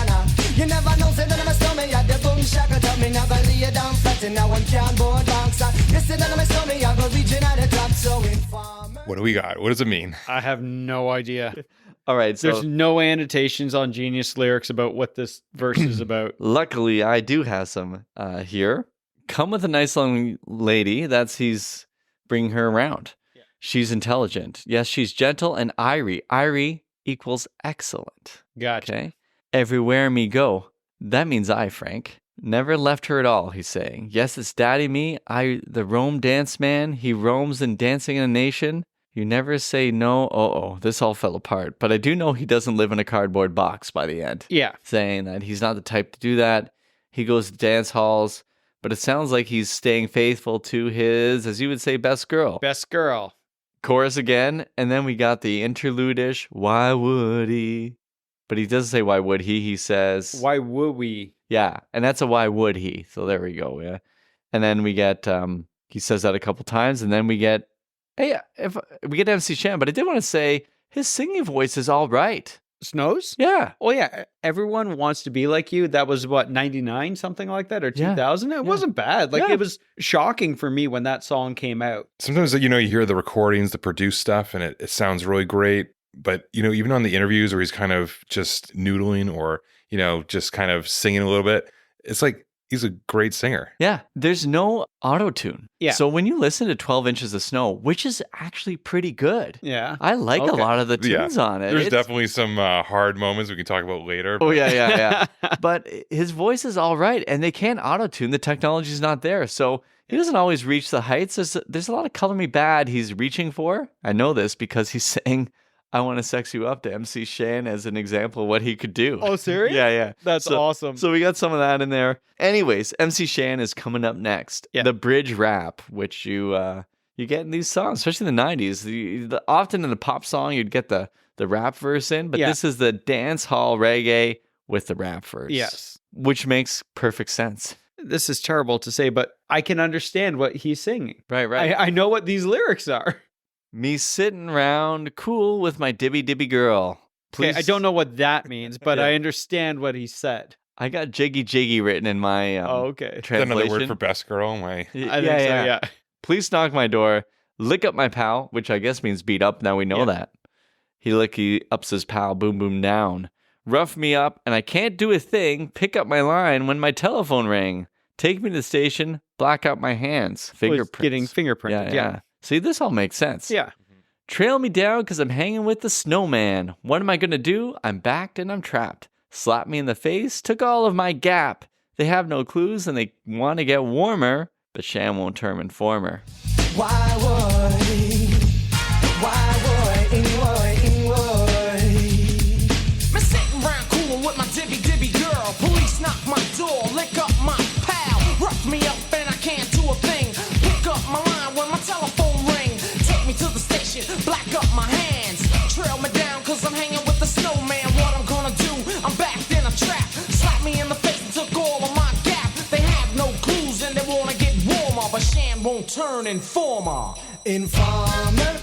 You never know, say that I'm a stomach, at the boom shaka. Tell me never lay it down flat in a one cardboard box. You say that I'm a stomach, I go reaching at the top, so informer. What do we got? What does it mean? I have no idea. All right, so There's no annotations on Genius Lyrics about what this verse is about. luckily I do have some here. Come with a nice young lady. That's he's bringing her around. Yeah. She's intelligent. Yes, she's gentle and irie. Irie equals excellent. Gotcha. Okay. Everywhere me go. That means I, Frank. Never left her at all, he's saying. Yes, it's daddy me. I, the Rome dance man. He roams and dancing in a nation. You never say no. This all fell apart. But I do know he doesn't live in a cardboard box by the end. Yeah. Saying that he's not the type to do that. He goes to dance halls. But it sounds like he's staying faithful to his, as you would say, best girl. Best girl. Chorus again. And then we got the interlude-ish. Why would he? But he doesn't say why would he. He says. Why would we? Yeah. And that's a why would he. So there we go. Yeah. And then we get, he says that a couple times. And then we get, hey, if we get MC Shan, but I did want to say his singing voice is all right. Snows? Yeah. Oh, yeah. Everyone Wants to Be Like You. That was what, 99, something like that, or Yeah. 2000? It wasn't bad. Like, Yeah. it was shocking for me when that song came out. Sometimes, you hear the recordings, the produced stuff, and it sounds really great. But, even on the interviews where he's kind of just noodling or, just kind of singing a little bit, it's like he's a great singer. Yeah. There's no auto-tune. Yeah. So when you listen to 12 Inches of Snow, which is actually pretty good. Yeah. I like a Okay. lot of the tunes on it. There's It's- definitely some hard moments we can talk about later. Oh, but- yeah. But his voice is all right, and they can't auto-tune. The technology's not there. So he doesn't always reach the heights. There's a lot of Color Me Bad he's reaching for. I know this because he's saying, I Want to Sex You Up to MC Shan as an example of what he could do. Oh, serious? Yeah. That's So- awesome. So we got some of that in there. Anyways, MC Shan is coming up next. Yeah. The bridge rap, which you get in these songs, especially in the 90s. Often in the pop song, you'd get the rap verse in, but Yeah. this is the dance hall reggae with the rap verse. Yes. Which makes perfect sense. This is terrible to say, but I can understand what he's singing. Right. I know what these lyrics are. Me sitting round cool with my dibby dibby girl. Okay, I don't know what that means, but Yeah. I understand what he said. I got jiggy jiggy written in my Okay. Is that translation. another word for best girl? I think so, yeah. Please knock my door. Lick up my pal, which I guess means beat up. Now we know Yeah. that. He ups his pal, boom, boom, down. Rough me up, and I can't do a thing. Pick up my line when my telephone rang. Take me to the station, black out my hands. Fingerprints. Getting fingerprinted, yeah. See, this all makes sense. Yeah. Trail me down because I'm hanging with the snowman. What am I going to do? I'm backed and I'm trapped. Slap me in the face, took all of my gap. They have no clues and they want to get warmer, but Sham won't term informer. Why Me sitting round coolin' with my dibby dibby girl. Police knock my door, lick up my pal. Rough me up and I can't do a thing. Pick up my line when my telephone ring. Take me to the station, black up my hands. Trail me down cause I'm hanging with the snowman. What I'm gonna do, I'm backed in a trap. Slap me in the face and took all of my gap. They have no clues and they wanna get warmer, but Sham won't turn informer. informer?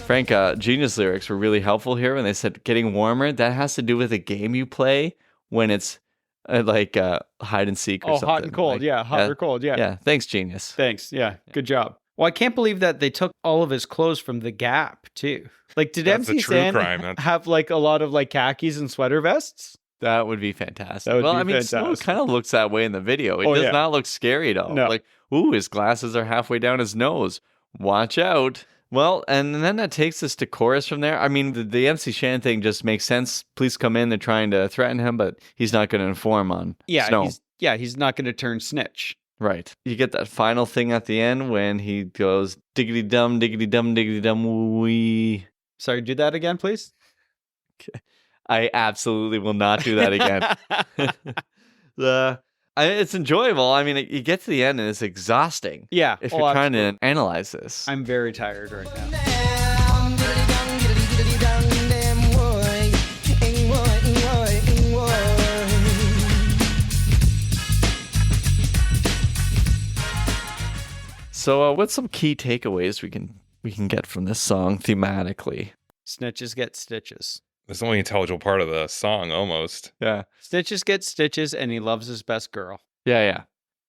Frank, Genius lyrics were really helpful here when they said getting warmer. That has to do with a game you play when it's like hide and seek or Oh, something. hot and cold. Like, Yeah, hot or cold. Yeah. Yeah, thanks, Genius. Thanks. Yeah. Good job. Well, I can't believe that they took all of his clothes from the Gap, too. Like, did That's MC a true Stan crime. That's- have like a lot of like khakis and sweater vests? That would be fantastic. That would well, be I mean, Snow fantastic. kind of looks that way in the video. It Oh, does yeah. not look scary at all. No. Like, ooh, his glasses are halfway down his nose. Watch out. Well, and then that takes us to chorus from there. I mean, the MC Shan thing just makes sense. Police come in, they're trying to threaten him, but he's not going to inform on Yeah. Snow. He's not going to turn snitch. Right. You get that final thing at the end when he goes diggity dum, wee. Sorry, do that again, please. I absolutely will not do that again. It's enjoyable. I mean, you get to the end and it's exhausting. Yeah. If oh, you're trying absolutely. to analyze this. I'm very tired right now. So, what's some key takeaways we can get from this song thematically? Snitches get stitches. That's the only intelligible part of the song, almost. Yeah. Stitches get stitches, and he loves his best girl. Yeah.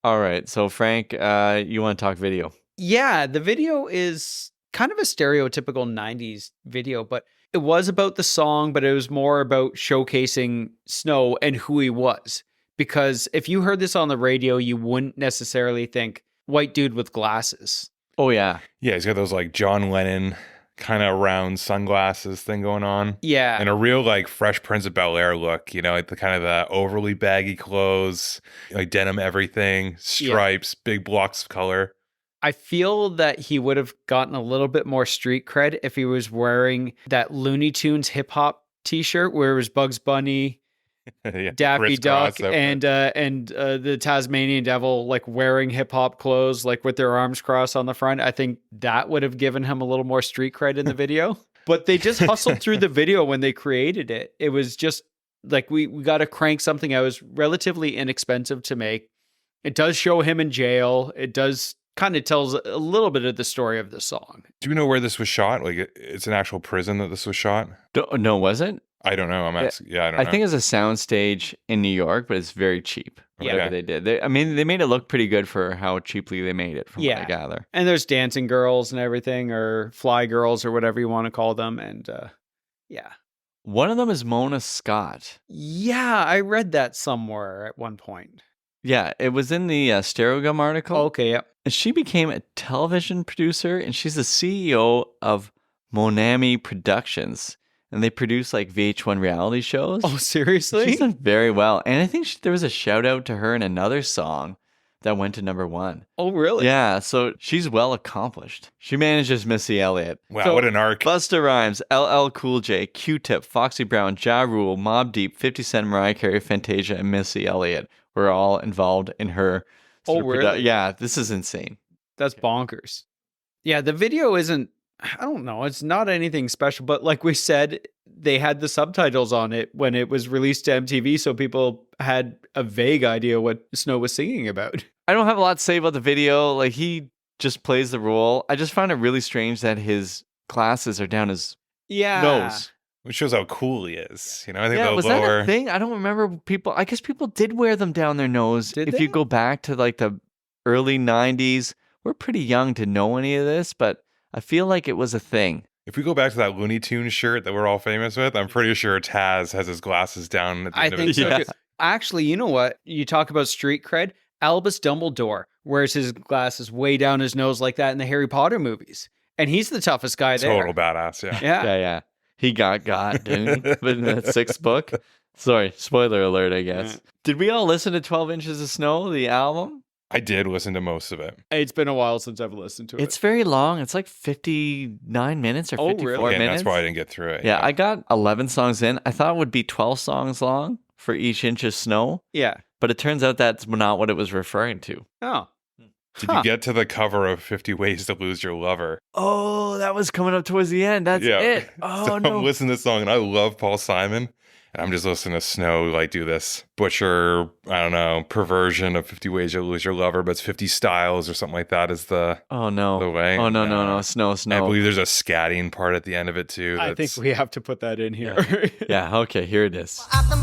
All right. So, Frank, you want to talk video? Yeah, the video is kind of a stereotypical 90s video, but it was about the song, but it was more about showcasing Snow and who he was. Because if you heard this on the radio, you wouldn't necessarily think white dude with glasses. Oh, yeah. Yeah, he's got those like John Lennon kind of round sunglasses thing going on. Yeah. And a real like Fresh Prince of Bel-Air look, like the kind of the overly baggy clothes, like denim everything, stripes, big blocks of color. I feel that he would have gotten a little bit more street cred if he was wearing that Looney Tunes hip hop t-shirt where it was Bugs Bunny, Yeah, Daffy Duck, crisscross and the Tasmanian Devil like wearing hip hop clothes, like with their arms crossed on the front. I think that would have given him a little more street cred in the video. But they just hustled through the video when they created it. It was just like we got to crank something that was relatively inexpensive to make. It does show him in jail. It does kind of tells a little bit of the story of the song. Do you know where this was shot? Like it's an actual prison that this was shot? No, was it? I don't know. I'm asking. Yeah, I don't know. I think it's a soundstage in New York, but it's very cheap. Whatever Okay. they did. I mean, they made it look pretty good for how cheaply they made it, from what I Yeah. gather. And there's dancing girls and everything, or fly girls, or whatever you want to call them. And yeah. One of them is Mona Scott. Yeah, I read that somewhere at one point. Yeah, it was in the Stereogum article. Okay, yep. And she became a television producer, and she's the CEO of Monami Productions. And they produce like VH1 reality shows. Oh, seriously? She's done very well. And I think there was a shout out to her in another song that went to #1. Oh, really? Yeah, so she's well accomplished. She manages Missy Elliott. Wow, So- what an arc. Busta Rhymes, LL Cool J, Q-Tip, Foxy Brown, Ja Rule, Mobb Deep, 50 Cent, Mariah Carey, Fantasia, and Missy Elliott were all involved in her. Oh, sort of really? Yeah, this is insane. That's bonkers. Yeah, the video isn't, I don't know, it's not anything special, but like we said, they had the subtitles on it when it was released to MTV, so people had a vague idea what Snow was singing about. I don't have a lot to say about the video. Like, he just plays the role. I just found it really strange that his glasses are down his Yeah. nose. Which shows how cool he is. You know, I think Yeah, the was lower. that a thing? I don't remember people. I guess people did wear them down their nose. Did if you they? go back to like the early 90s, we're pretty young to know any of this, but I feel like it was a thing. If we go back to that Looney Tunes shirt that we're all famous with, I'm pretty sure Taz has his glasses down at the I end of think it. so. Yeah. too. Actually, you know what? You talk about street cred. Albus Dumbledore wears his glasses way down his nose like that in the Harry Potter movies. And he's the toughest guy there. Total badass, yeah. Yeah. Yeah. He got, didn't he? But in that 6th book. Sorry, spoiler alert, I guess. Yeah. Did we all listen to 12 Inches of Snow, the album? I did listen to most of it. It's been a while since I've listened to it. It's very long. It's like 59 minutes or Oh, 54 really? Again, minutes. that's why I didn't get through it. Yeah, I got 11 songs in. I thought it would be 12 songs long for each inch of snow, Yeah. but it turns out that's not what it was referring to. Oh. Did Huh. you get to the cover of 50 Ways to Lose Your Lover? Oh, that was coming up towards the end. That's yeah. it. Oh, so no. I'm listening to this song, and I love Paul Simon. And I'm just listening to Snow like do this butcher, I don't know, perversion of 50 Ways to Lose Your Lover, but it's 50 Styles or something like that is the Oh, no. the way. Oh, no. Yeah. Snow. I believe there's a scatting part at the end of it too. I think we have to put that in here. Yeah, okay, here it is. Women,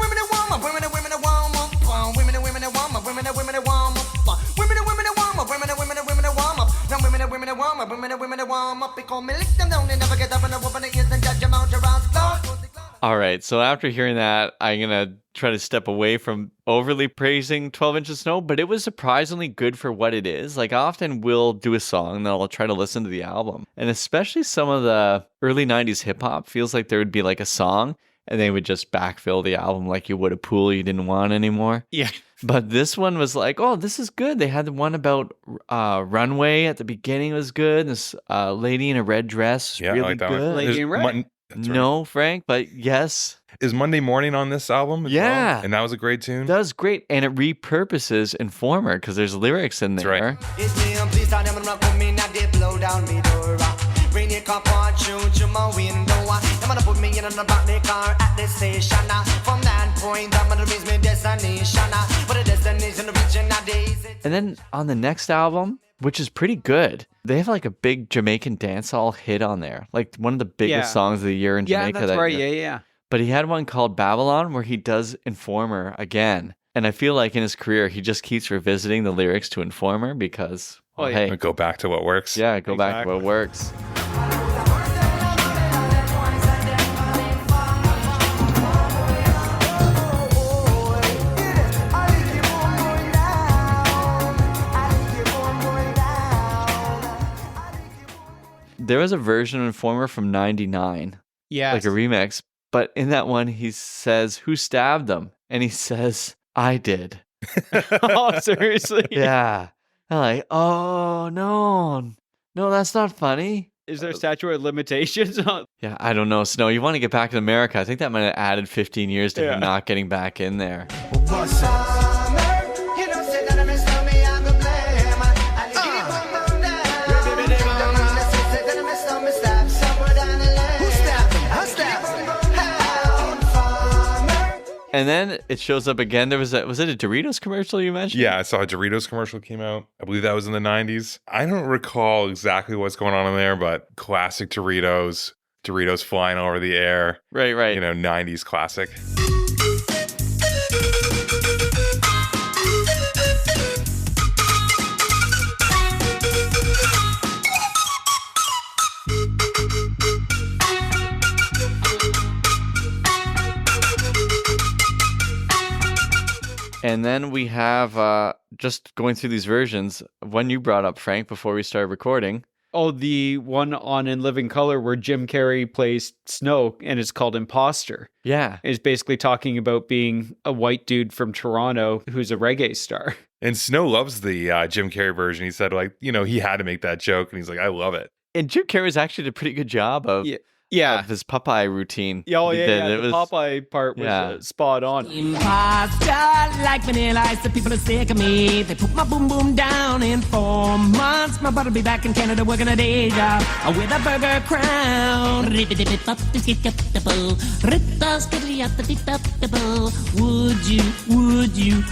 women, warm up. Women, women, warm up. Women, women, warm up. Women, women, warm up. Women, women, warm up. Women, women, warm up. Now women, women, warm up. Women, women, warm up. Because me lick them down and never get up and open the ears and judge them out around the All right, so after hearing that, I'm going to try to step away from overly praising 12 Inches of Snow, but it was surprisingly good for what it is. Like, I often will do a song and then I'll try to listen to the album. And especially some of the early 90s hip hop feels like there would be like a song and they would just backfill the album like you would a pool you didn't want anymore. Yeah. But this one was like, oh, this is good. They had the one about Runway at the beginning was good. This lady in a red dress was Yeah, I really like that one. good. Lady in Red. That's right. No, Frank, but yes. Is Monday Morning on this album? As Yeah. well? And that was a great tune. That was great. And it repurposes Informer because there's lyrics in That's there. right. It's me and please tell them I'm not coming now they blow down me door. Bring your car on through my window. I'm gonna put me in the back of the car at the station. From that point I'm gonna reach my destination. But the destination reaching nowadays. And then on the next album, which is pretty good, they have like a big Jamaican dancehall hit on there. Like one of the biggest Yeah. songs of the year in Yeah, Jamaica. that's that right. year. Yeah. But he had one called Babylon where he does Informer again. And I feel like in his career, he just keeps revisiting the lyrics to Informer because, Oh, well, yeah. hey, Go back to what works. yeah, go back to Exactly. what works. There was a version of Informer from 99, Yeah. like a remix. But in that one, he says, "Who stabbed them?" And he says, "I did." Oh, seriously? Yeah. I'm like, oh, no, that's not funny. Is there statute of limitations on? Yeah, I don't know, Snow. You want to get back in America. I think that might have added 15 years to Yeah. him not getting back in there. And then it shows up again. Was it a Doritos commercial you mentioned? Yeah, I saw a Doritos commercial came out. I believe that was in the 90s. I don't recall exactly what's going on in there, but classic Doritos. Doritos flying over the air. Right, right. 90s classic. And then we have just going through these versions. One you brought up, Frank, before we started recording. Oh, the one on In Living Color where Jim Carrey plays Snow and it's called Imposter. Yeah. It's basically talking about being a white dude from Toronto who's a reggae star. And Snow loves the Jim Carrey version. He said, like, he had to make that joke. And he's like, I love it. And Jim Carrey's actually did a pretty good job of his Popeye routine. Oh, He yeah, did. yeah. It The was- Popeye part was spot on. Imposter, like Vanilla Ice, the people are sick of me. They put my boom boom down in 4 months. My brother'll be back in Canada working a day job with a burger crown.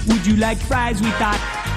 Would you like fries with that?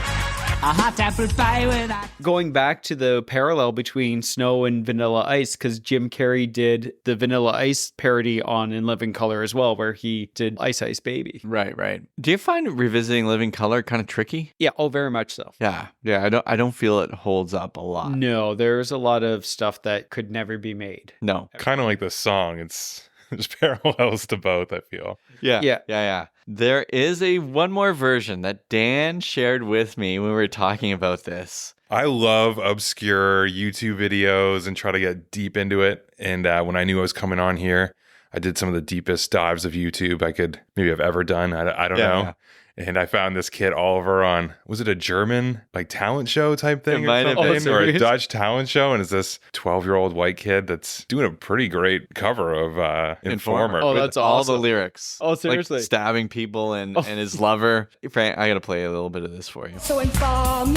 A hot apple pie with that. Going back to the parallel between Snow and Vanilla Ice, because Jim Carrey did the Vanilla Ice parody on In Living Color as well, where he did Ice Ice Baby. Right, right. Do you find revisiting Living Color kind of tricky? Yeah, oh, very much so. Yeah. I don't feel it holds up a lot. No, there's a lot of stuff that could never be made. No. Kind of like the song. It's there's parallels to both, I feel. Yeah. There is one more version that Dan shared with me when we were talking about this. I love obscure YouTube videos and try to get deep into it. And when I knew I was coming on here, I did some of the deepest dives of YouTube I could maybe have ever done. I don't know. Yeah. And I found this kid Oliver on, was it a German talent show type thing It might have been. or a serious? Dutch talent show? And it's this 12-year-old white kid that's doing a pretty great cover of Informer. Oh, With that's all awesome. the lyrics. Oh, seriously? Like stabbing people and his lover. Frank, I got to play a little bit of this for you. So Informer,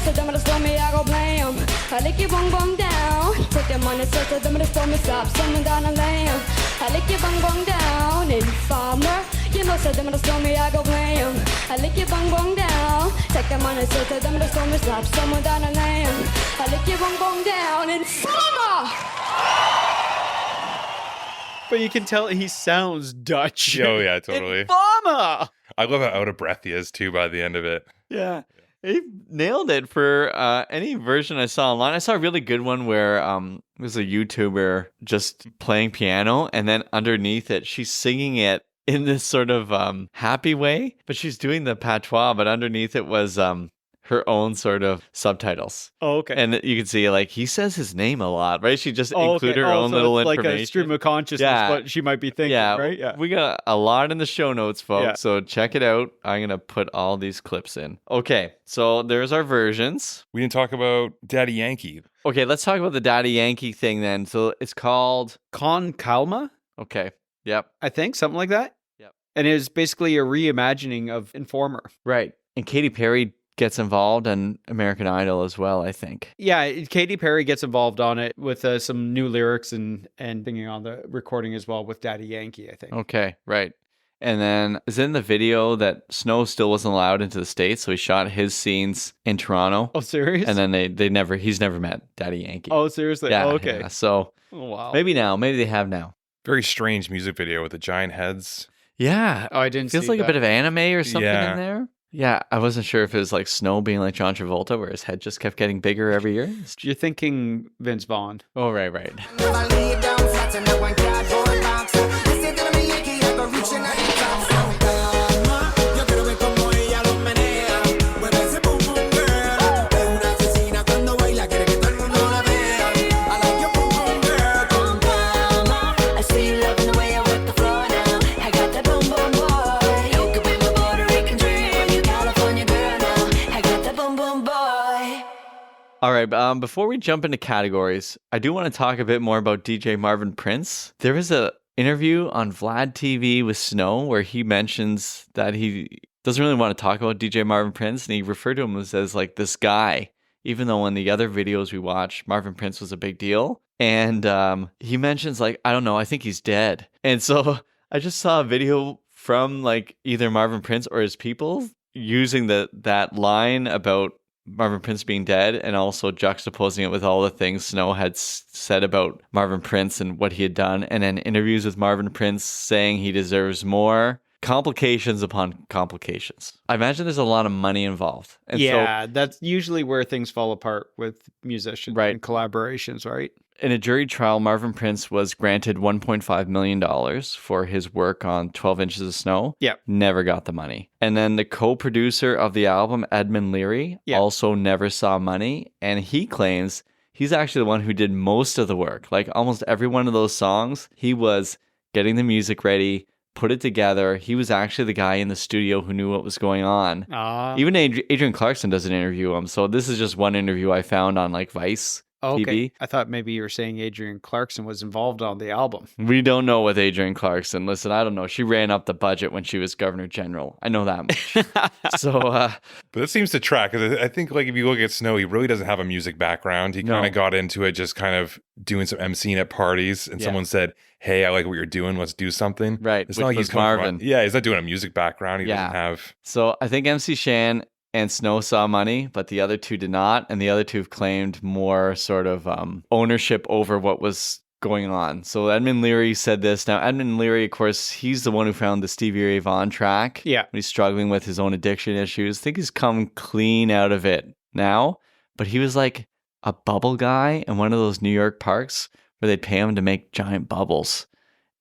so them gonna stole me, I go blam. I lick your bum bum down. Take your money, so them gonna stole me, stop someone down a lamb. I lick your bum bum down. Informer, so them gonna stole me, I go blam. I lick your bum bum down. Take your money, so them gonna stole me, stop someone down a lamb. I lick your bum bum down. Informer! But you can tell he sounds Dutch. Oh, yeah, totally. Informer! I love how out of breath he is, too, by the end of it. Yeah. He nailed it for any version I saw online. I saw a really good one where it was a YouTuber just playing piano, and then underneath it, she's singing it in this sort of happy way, but she's doing the patois, but underneath it was her own sort of subtitles. Oh, okay. And you can see, like, he says his name a lot, right? She just Oh, included okay. her own So little it's information. like a stream of consciousness, Yeah. what she might be thinking, right? Yeah. We got a lot in the show notes, folks. Yeah. So check it out. I'm going to put all these clips in. Okay. So there's our versions. We didn't talk about Daddy Yankee. Okay. Let's talk about the Daddy Yankee thing then. So it's called. Con Calma, Okay. Yep. I think, something like that. Yep. And it was basically a reimagining of Informer. Right. And Katy Perry gets involved in American Idol as well, I think. Yeah, Katy Perry gets involved on it with some new lyrics and singing on the recording as well with Daddy Yankee, I think. Okay. Right. And then is in the video that Snow still wasn't allowed into the States. So he shot his scenes in Toronto. Oh, serious? And then he's never met Daddy Yankee. Oh, seriously? yeah. Oh, okay. Yeah. So Oh, wow. maybe they have now. Very strange music video with the giant heads. Yeah. Oh, I didn't Feels see like that. a bit of anime or something Yeah. in there. Yeah, I wasn't sure if it was like Snow being like John Travolta, where his head just kept getting bigger every year. You're thinking Vince Vaughn. Oh, right. Never lay down flat in a one cardboard box. They say that I'm a Yankee, I go reaching at the top. So calma, yo quiero ver como ella lo menea. Mueve ese boom boom girl. Es una asesina cuando baila, quiere que todo el mundo la vea. I like your boom boom girl. Con calma, I see you loving the way I work the floor now. I got that boom boom boy. You could be my Puerto Rican dream. You California girl now. I got that boom boom boy. All right, before we jump into categories, I do want to talk a bit more about DJ Marvin Prince. There was a interview on Vlad TV with Snow where he mentions that he doesn't really want to talk about DJ Marvin Prince, and he referred to him as like this guy, even though in the other videos we watched, Marvin Prince was a big deal. And he mentions like, I don't know, I think he's dead. And so I just saw a video from like either Marvin Prince or his people using that line about Marvin Prince being dead and also juxtaposing it with all the things Snow had said about Marvin Prince and what he had done. And then interviews with Marvin Prince saying he deserves more. Complications upon complications. I imagine there's a lot of money involved. And yeah, that's usually where things fall apart with musicians Right. and collaborations, right? In a jury trial, Marvin Prince was granted $1.5 million for his work on 12 Inches of Snow. Yeah. Never got the money. And then the co-producer of the album, Edmund Leary, also never saw money. And he claims he's actually the one who did most of the work. Like almost every one of those songs, he was getting the music ready, put it together. He was actually the guy in the studio who knew what was going on. Even Adrian Clarkson doesn't interview him. So this is just one interview I found on like Vice TV. I thought maybe you were saying Adrian Clarkson was involved on the album. We don't know with Adrian Clarkson. Listen, I don't know. She ran up the budget when she was governor general. I know that much. But it seems to track. 'Cause I think like if you look at Snow, he really doesn't have a music background. He kind of got into it just kind of doing some emceeing at parties, and someone said, "Hey, I like what you're doing. Let's do something." Right. It's Which not like was he's Marvin. Marvin. Yeah, he's not doing a music background. He doesn't have. So I think MC Shan and Snow saw money, but the other two did not. And the other two have claimed more sort of ownership over what was going on. So Edmund Leary said this. Now, Edmund Leary, of course, he's the one who found the Stevie Ray Vaughan track. Yeah. He's struggling with his own addiction issues. I think he's come clean out of it now. But he was like a bubble guy in one of those New York parks where they'd pay him to make giant bubbles.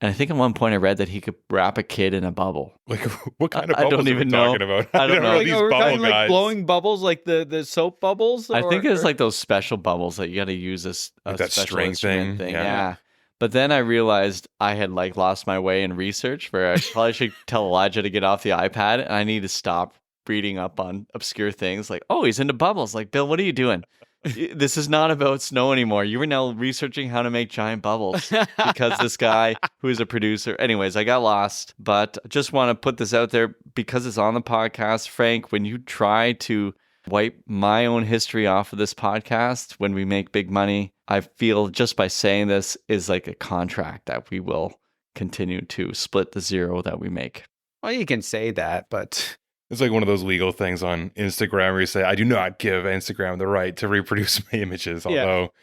And I think at one point I read that he could wrap a kid in a bubble. Like, what kind of I bubbles don't are even we know. talking about? I don't know. These We're bubble talking like guys. blowing bubbles, like the soap bubbles. I think it's like those special bubbles that you got to use a Like that special string instrument thing. thing. Yeah. Yeah. But then I realized I had like lost my way in research where I probably should tell Elijah to get off the iPad and I need to stop reading up on obscure things like, oh, he's into bubbles. Like, Bill, what are you doing? This is not about Snow anymore. You are now researching how to make giant bubbles because this guy who is a producer. Anyways, I got lost, but just want to put this out there because it's on the podcast. Frank, when you try to wipe my own history off of this podcast when we make big money, I feel just by saying this is like a contract that we will continue to split the zero that we make. Well, you can say that, but It's like one of those legal things on Instagram where you say, I do not give Instagram the right to reproduce my images, although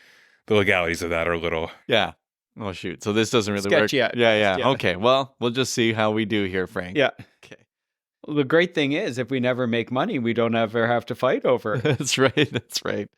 the legalities of that are a little. Yeah. Oh, shoot. So this doesn't really Sketchy, work. yeah. Yeah. Okay. Well, we'll just see how we do here, Frank. yeah. Okay. Well, the great thing is, if we never make money, we don't ever have to fight over it. That's right. That's right.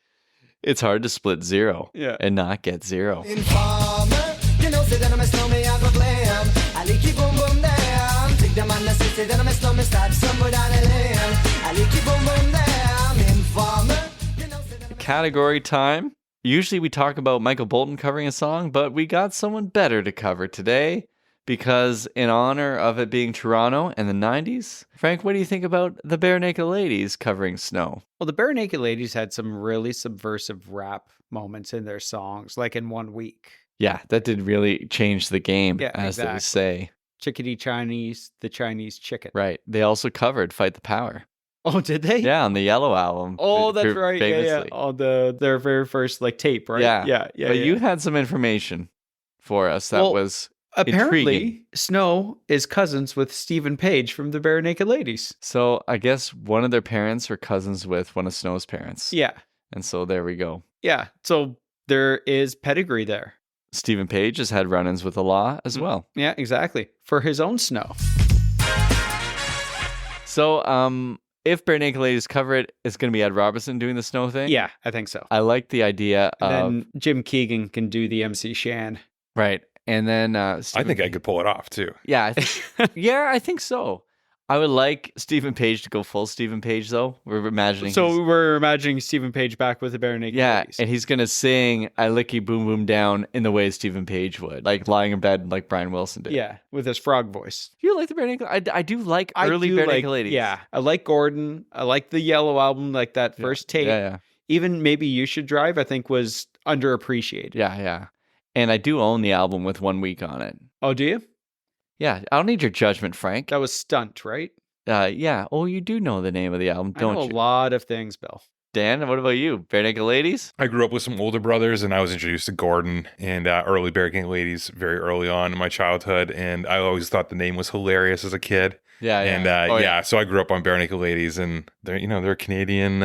It's hard to split zero and not get zero. Informer, you know, say that I'm a snowman, I go glam. I like you boom boom down. Take the man that say that I'm a snowman, stop somewhere down the lane. I like you boom boom down. Informer, you know, say that I'm a Category time. Usually we talk about Michael Bolton covering a song, but we got someone better to cover today because in honor of it being Toronto and the 90s, Frank, what do you think about the Bare Naked Ladies covering Snow? Well, the Bare Naked Ladies had some really subversive rap moments in their songs, like in 1 week. Yeah, that did really change the game, Yeah, as they exactly. say. Chickadee Chinese, the Chinese chicken. Right. They also covered Fight the Power. Oh, did they? Yeah, on the Yellow album. Oh, that's right. Yeah, yeah. Famously. On their very first like tape, right? Yeah. Yeah. But you had some information for us that Well, was Apparently, intriguing. Snow is cousins with Stephen Page from the Bare Naked Ladies. So I guess one of their parents were cousins with one of Snow's parents. Yeah. And so there we go. Yeah. So there is pedigree there. Stephen Page has had run-ins with the law as well. Yeah, exactly. For his own Snow. So if Bare Naked Ladies cover it, it's going to be Ed Robertson doing the Snow thing. Yeah, I think so. I like the idea And of... then Jim Keegan can do the MC Shan. Right. And then... I think I could pull it off too. Yeah, I think so. I would like Stephen Page to go full Stephen Page, though. We're imagining... So he's- we're imagining Stephen Page back with the Bare Naked Yeah, Ladies. and he's going to sing I Lick You Boom Boom Down in the way Stephen Page would. Like lying in bed like Brian Wilson did. Yeah, with his frog voice. You like the Bare Naked... I do like early do Bare like, Naked Ladies. Yeah, I like Gordon. I like the Yellow album, like that first tape. Yeah. Even Maybe You Should Drive, I think was underappreciated. Yeah. And I do own the album with 1 week on it. Oh, do you? Yeah, I don't need your judgment, Frank. That was Stunt, right? Yeah. Oh, you do know the name of the album, I don't know you? a lot of things, Bill. Dan, what about you? Bare Naked Ladies? I grew up with some older brothers, and I was introduced to Gordon and early Bare Naked Ladies very early on in my childhood. And I always thought the name was hilarious as a kid. Yeah, yeah. And Oh, yeah, so I grew up on Bare Naked Ladies, and they're a Canadian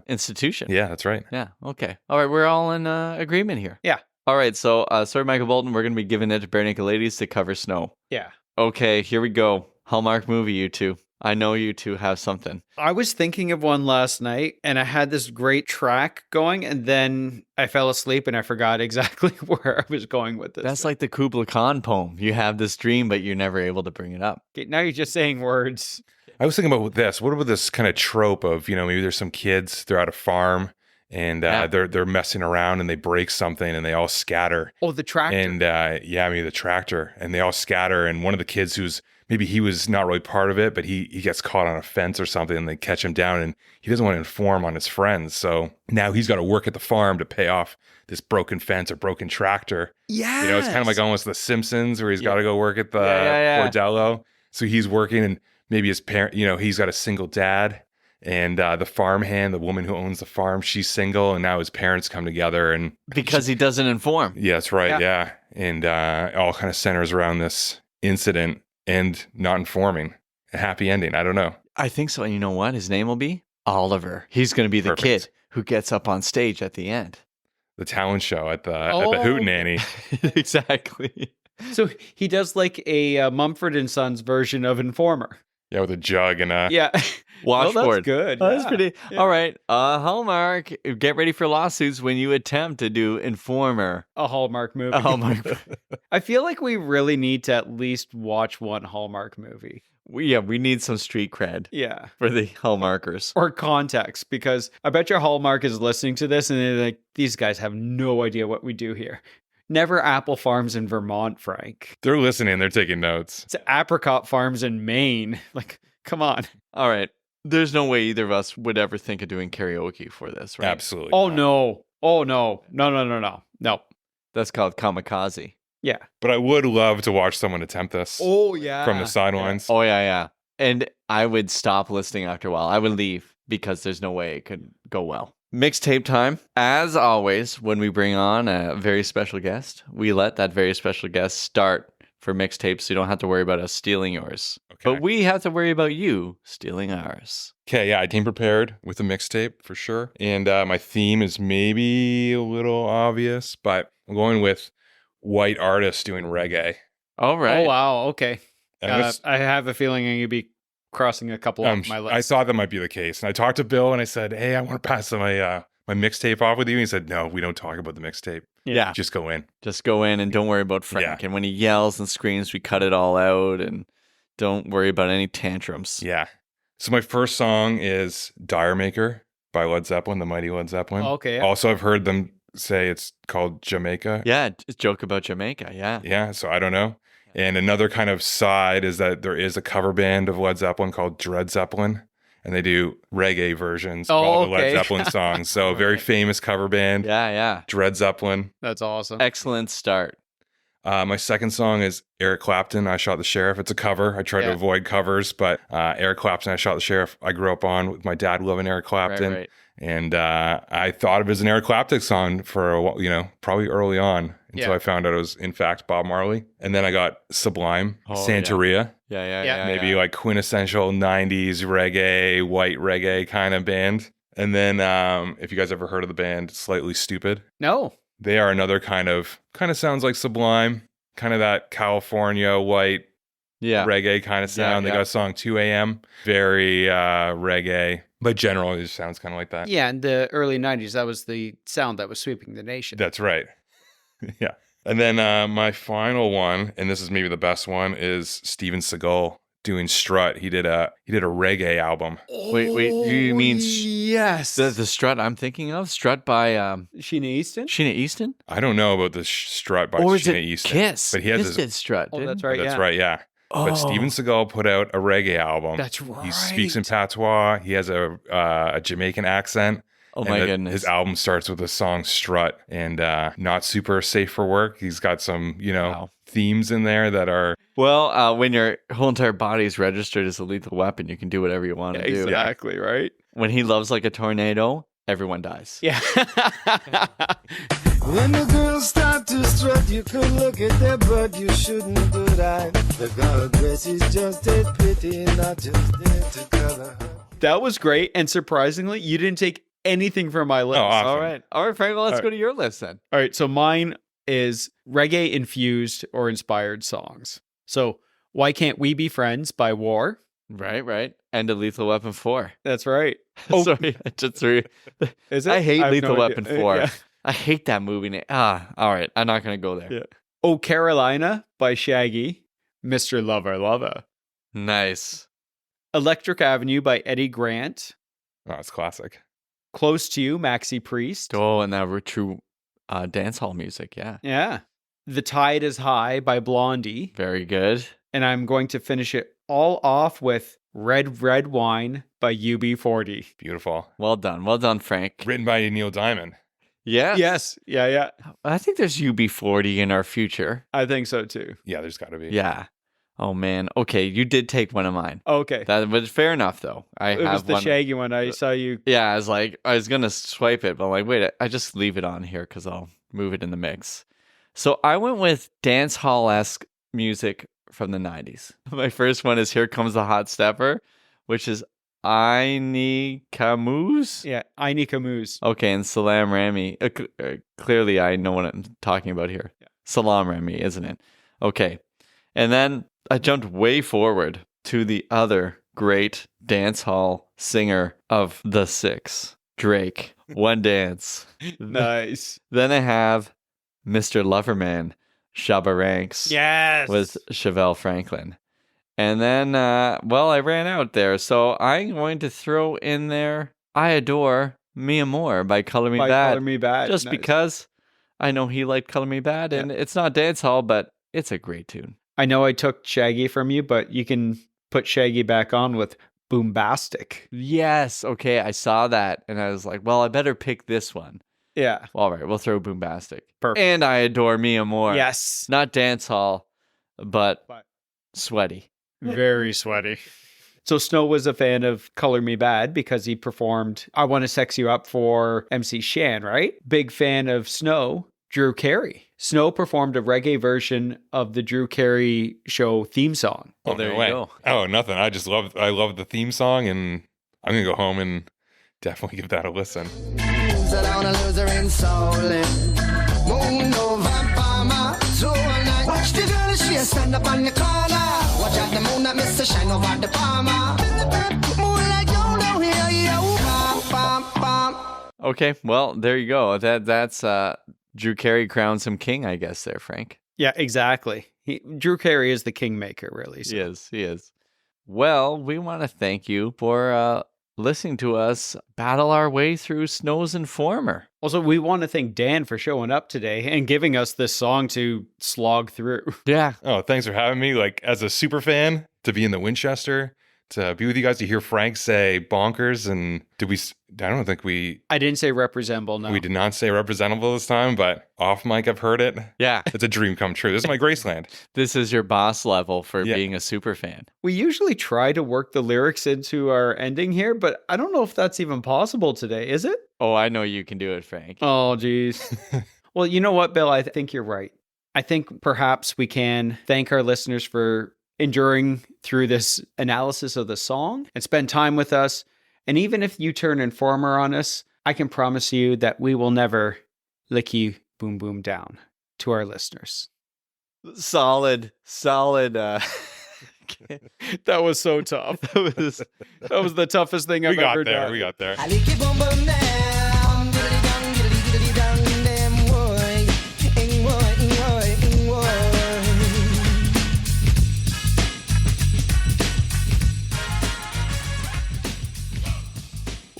Institution. Yeah, that's right. Yeah. Okay. All right. We're all in agreement here. Yeah. All right. So, sorry, Michael Bolton. We're going to be giving it to Bare Naked Ladies to cover snow. Yeah. Okay. Here we go. Hallmark movie, you two. I know you two have something. I was thinking of one last night and I had this great track going and then I fell asleep and I forgot exactly where I was going with this. That's like the Kubla Khan poem. You have this dream, but you're never able to bring it up. Okay, now you're just saying words. I was thinking about this. What about this kind of trope of, maybe there's some kids, they're at a farm and they're messing around and they break something and they all scatter. Oh, the tractor. And maybe the tractor, and they all scatter. And one of the kids maybe he was not really part of it, but he gets caught on a fence or something and they catch him down and he doesn't want to inform on his friends. So now he's got to work at the farm to pay off this broken fence or broken tractor. Yeah. It's kind of like almost The Simpsons where he's got to go work at the Bordello. So he's working and maybe his parent, he's got a single dad and the farmhand, the woman who owns the farm, she's single and now his parents come together and because he doesn't inform. Yeah, that's right. Yeah. And it all kind of centers around this incident and not informing. A happy ending. I don't know. I think so. And you know what? His name will be Oliver. He's going to be the kid who gets up on stage at the end. The talent show at the Hootenanny. Exactly. So he does like a Mumford & Sons version of Informer. Yeah, with a jug and a washboard. Well, that's good. Oh, that's pretty. Yeah. All right. Hallmark, get ready for lawsuits when you attempt to do Informer. A Hallmark movie. A Hallmark. I feel like we really need to at least watch one Hallmark movie. We need some street cred. Yeah. For the Hallmarkers. Or context, because I bet your Hallmark is listening to this and they're like, these guys have no idea what we do here. Never apple farms in Vermont, Frank. They're listening. They're taking notes. It's apricot farms in Maine. Like, come on. All right. There's no way either of us would ever think of doing karaoke for this, right? Absolutely. Oh, no. Oh, no. No. That's called kamikaze. Yeah. But I would love to watch someone attempt this. Oh, yeah. From the sidelines. Oh, yeah. And I would stop listening after a while. I would leave because there's no way it could go well. Mixtape time. As always, when we bring on a very special guest, we let that very special guest start for mixtapes so you don't have to worry about us stealing yours. Okay. But we have to worry about you stealing ours. Okay, yeah, I came prepared with a mixtape for sure. And my theme is maybe a little obvious, but I'm going with white artists doing reggae. All right. Oh, wow. Okay. I have a feeling I'm going to be crossing a couple off my list. I thought that might be the case. And I talked to Bill and I said, hey, I want to pass my mixtape off with you. And he said, no, we don't talk about the mixtape. Yeah. Just go in. Just go in and don't worry about Frank. Yeah. And when he yells and screams, we cut it all out and don't worry about any tantrums. Yeah. So my first song is Dire Maker by Led Zeppelin, the mighty Led Zeppelin. Oh, okay. Yeah. Also, I've heard them say it's called Jamaica. Yeah, joke about Jamaica. Yeah. Yeah, so I don't know. And another kind of side is that there is a cover band of Led Zeppelin called Dread Zeppelin, and they do reggae versions of all the Led Zeppelin songs. So a very famous cover band. Yeah. Dread Zeppelin. That's awesome. Excellent start. My second song is Eric Clapton, I Shot the Sheriff. It's a cover. I try to avoid covers, but Eric Clapton, I Shot the Sheriff, I grew up on with my dad loving Eric Clapton. Right. And I thought of it as an Eric Clapton song for a while, probably early on until I found out it was, in fact, Bob Marley. And then I got Sublime, Santeria. Yeah. Maybe like quintessential 90s reggae, white reggae kind of band. And then if you guys ever heard of the band Slightly Stupid. No. They are another kind of sounds like Sublime, kind of that California white reggae kind of sound. They got a song 2 a.m. Very reggae, but generally it just sounds kind of like that. Yeah, in the early 90s, that was the sound that was sweeping the nation. That's right. Yeah. And then my final one, and this is maybe the best one, is Steven Seagal doing Strut. He did a reggae album. Wait, you mean yes, the Strut I'm thinking of? Strut by Sheena Easton? Sheena Easton? I don't know about the Strut by or was Sheena it Easton. Kiss? But he has Kiss did Strut. Oh, didn't that's right. That's right, yeah. Oh. But Steven Seagal put out a reggae album. That's right. He speaks in patois. He has a Jamaican accent. Oh my goodness. His album starts with the song Strut, and not super safe for work. He's got some, themes in there that are... Well, when your whole entire body is registered as a lethal weapon, you can do whatever you want to do. Exactly, right? When he loves like a tornado, everyone dies. Yeah. When the girls start to That's what you could look at there, but you shouldn't. But the God grace is just a pity, not just there to cover her. That was great. And surprisingly, you didn't take anything from my list. Oh, awesome. All right, Frank. Well, let's All right. go to your list then. All right, so mine is reggae infused or inspired songs. So Why Can't We Be Friends by War. Right. And a Lethal Weapon 4. That's right. Oh. Sorry, I just threw. Is it? I hate have Lethal no idea. Weapon 4. Yeah. I hate that movie. All right. I'm not going to go there. Yeah. Oh Carolina by Shaggy. Mr. Lover Lover. Nice. Electric Avenue by Eddie Grant. Oh, it's classic. Close to You, Maxi Priest. Oh, and that were true dance hall music. Yeah. Yeah. The Tide is High by Blondie. Very good. And I'm going to finish it all off with Red Red Wine by UB40. Beautiful. Well done, Frank. Written by Neil Diamond. Yeah. Yes. Yeah. I think there's UB40 in our future. I think so too. Yeah, there's got to be. Yeah. Oh man. Okay, you did take one of mine. Okay. That was fair enough though. I It have was the one. Shaggy one. I saw you. Yeah, I was gonna swipe it, but I'm like, wait, I just leave it on here because I'll move it in the mix. So I went with dance hall-esque music from the 90s. My first one is Here Comes the Hot Stepper, which is Aini Camus. Yeah. Aini Camus. Okay, and Salam Rami. Clearly, I know what I'm talking about here. Yeah. Salam Rami, isn't it? Okay. And then I jumped way forward to the other great dance hall singer of the six, Drake. One Dance. Nice. Then I have Mr. Loverman, Shabba Ranks Yes. with Chevelle Franklin. And then, I ran out there. So I'm going to throw in there I Adore Me More by Color Me by Bad. Color Me Bad. Just Nice. because I know he liked Color Me Bad. And it's not dance hall, but it's a great tune. I know I took Shaggy from you, but you can put Shaggy back on with Boombastic. Yes. Okay. I saw that. And I was like, well, I better pick this one. Yeah. All right. We'll throw Boombastic. Perfect. And I Adore Me More. Yes. Not dance hall, but sweaty. Very sweaty. So Snow was a fan of Color Me Bad because he performed I Want to Sex You Up for MC Shan, right? Big fan of Snow, Drew Carey. Snow performed a reggae version of the Drew Carey show theme song. Well, there no you way. go. Oh, nothing. I love the theme song, and I'm gonna go home and definitely give that a listen. So down a loser in soul. Moon over Palma. So all night. Watch the girl, she stand up on the corner. Watch out the moon that miss the shine over the Palma. Moonlight down here, yo. Bam, bam, bam. Okay. Well, there you go. That's Drew Carey crowned some king, I guess, there, Frank. Yeah, exactly. Drew Carey is the kingmaker, really. So. He is. Well, we want to thank you for listening to us battle our way through Snow's Informer. Also, we want to thank Dan for showing up today and giving us this song to slog through. Yeah. Oh, thanks for having me. Like, as a super fan, to be in the Winchester, to be with you guys, to hear Frank say bonkers, and I didn't say representable, no. we did not say representable this time, but off mic, I've heard it. Yeah. It's a dream come true. This is my Graceland. This is your boss level for Yeah. being a super fan. We usually try to work the lyrics into our ending here, but I don't know if that's even possible today, is it? Oh, I know you can do it, Frank. Oh, geez. Well, you know what, Bill? I think you're right. I think perhaps we can thank our listeners for enduring through this analysis of the song and spend time with us. And even if you turn Informer on us, I can promise you that we will never lick you boom boom down to our listeners. Solid. That was so tough. That was the toughest thing I've ever done. We got there. I like it boom boom down. Diddly dong, diddly dong, damn boy. Ing boy, ing boy, ing boy.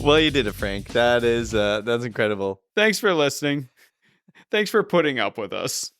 Well, you did it, Frank. That's incredible. Thanks for listening. Thanks for putting up with us.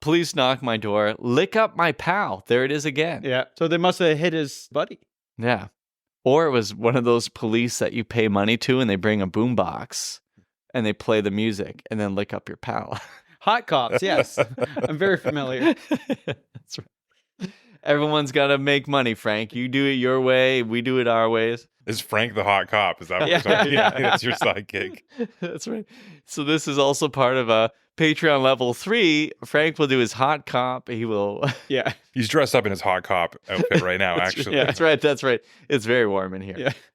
Police knock my door. Lick up my pal. There it is again. Yeah. So they must have hit his buddy. Yeah. Or it was one of those police that you pay money to and they bring a boombox and they play the music and then lick up your pal. Hot cops, yes. I'm very familiar. That's right. Everyone's got to make money, Frank. You do it your way. We do it our ways. Is Frank the hot cop? Is that what Yeah. we're talking about? That's your sidekick. That's right. So this is also part of a Patreon level 3. Frank will do his hot cop. He will. Yeah. He's dressed up in his hot cop outfit right now, actually. Yeah, that's right. That's right. It's very warm in here. Yeah.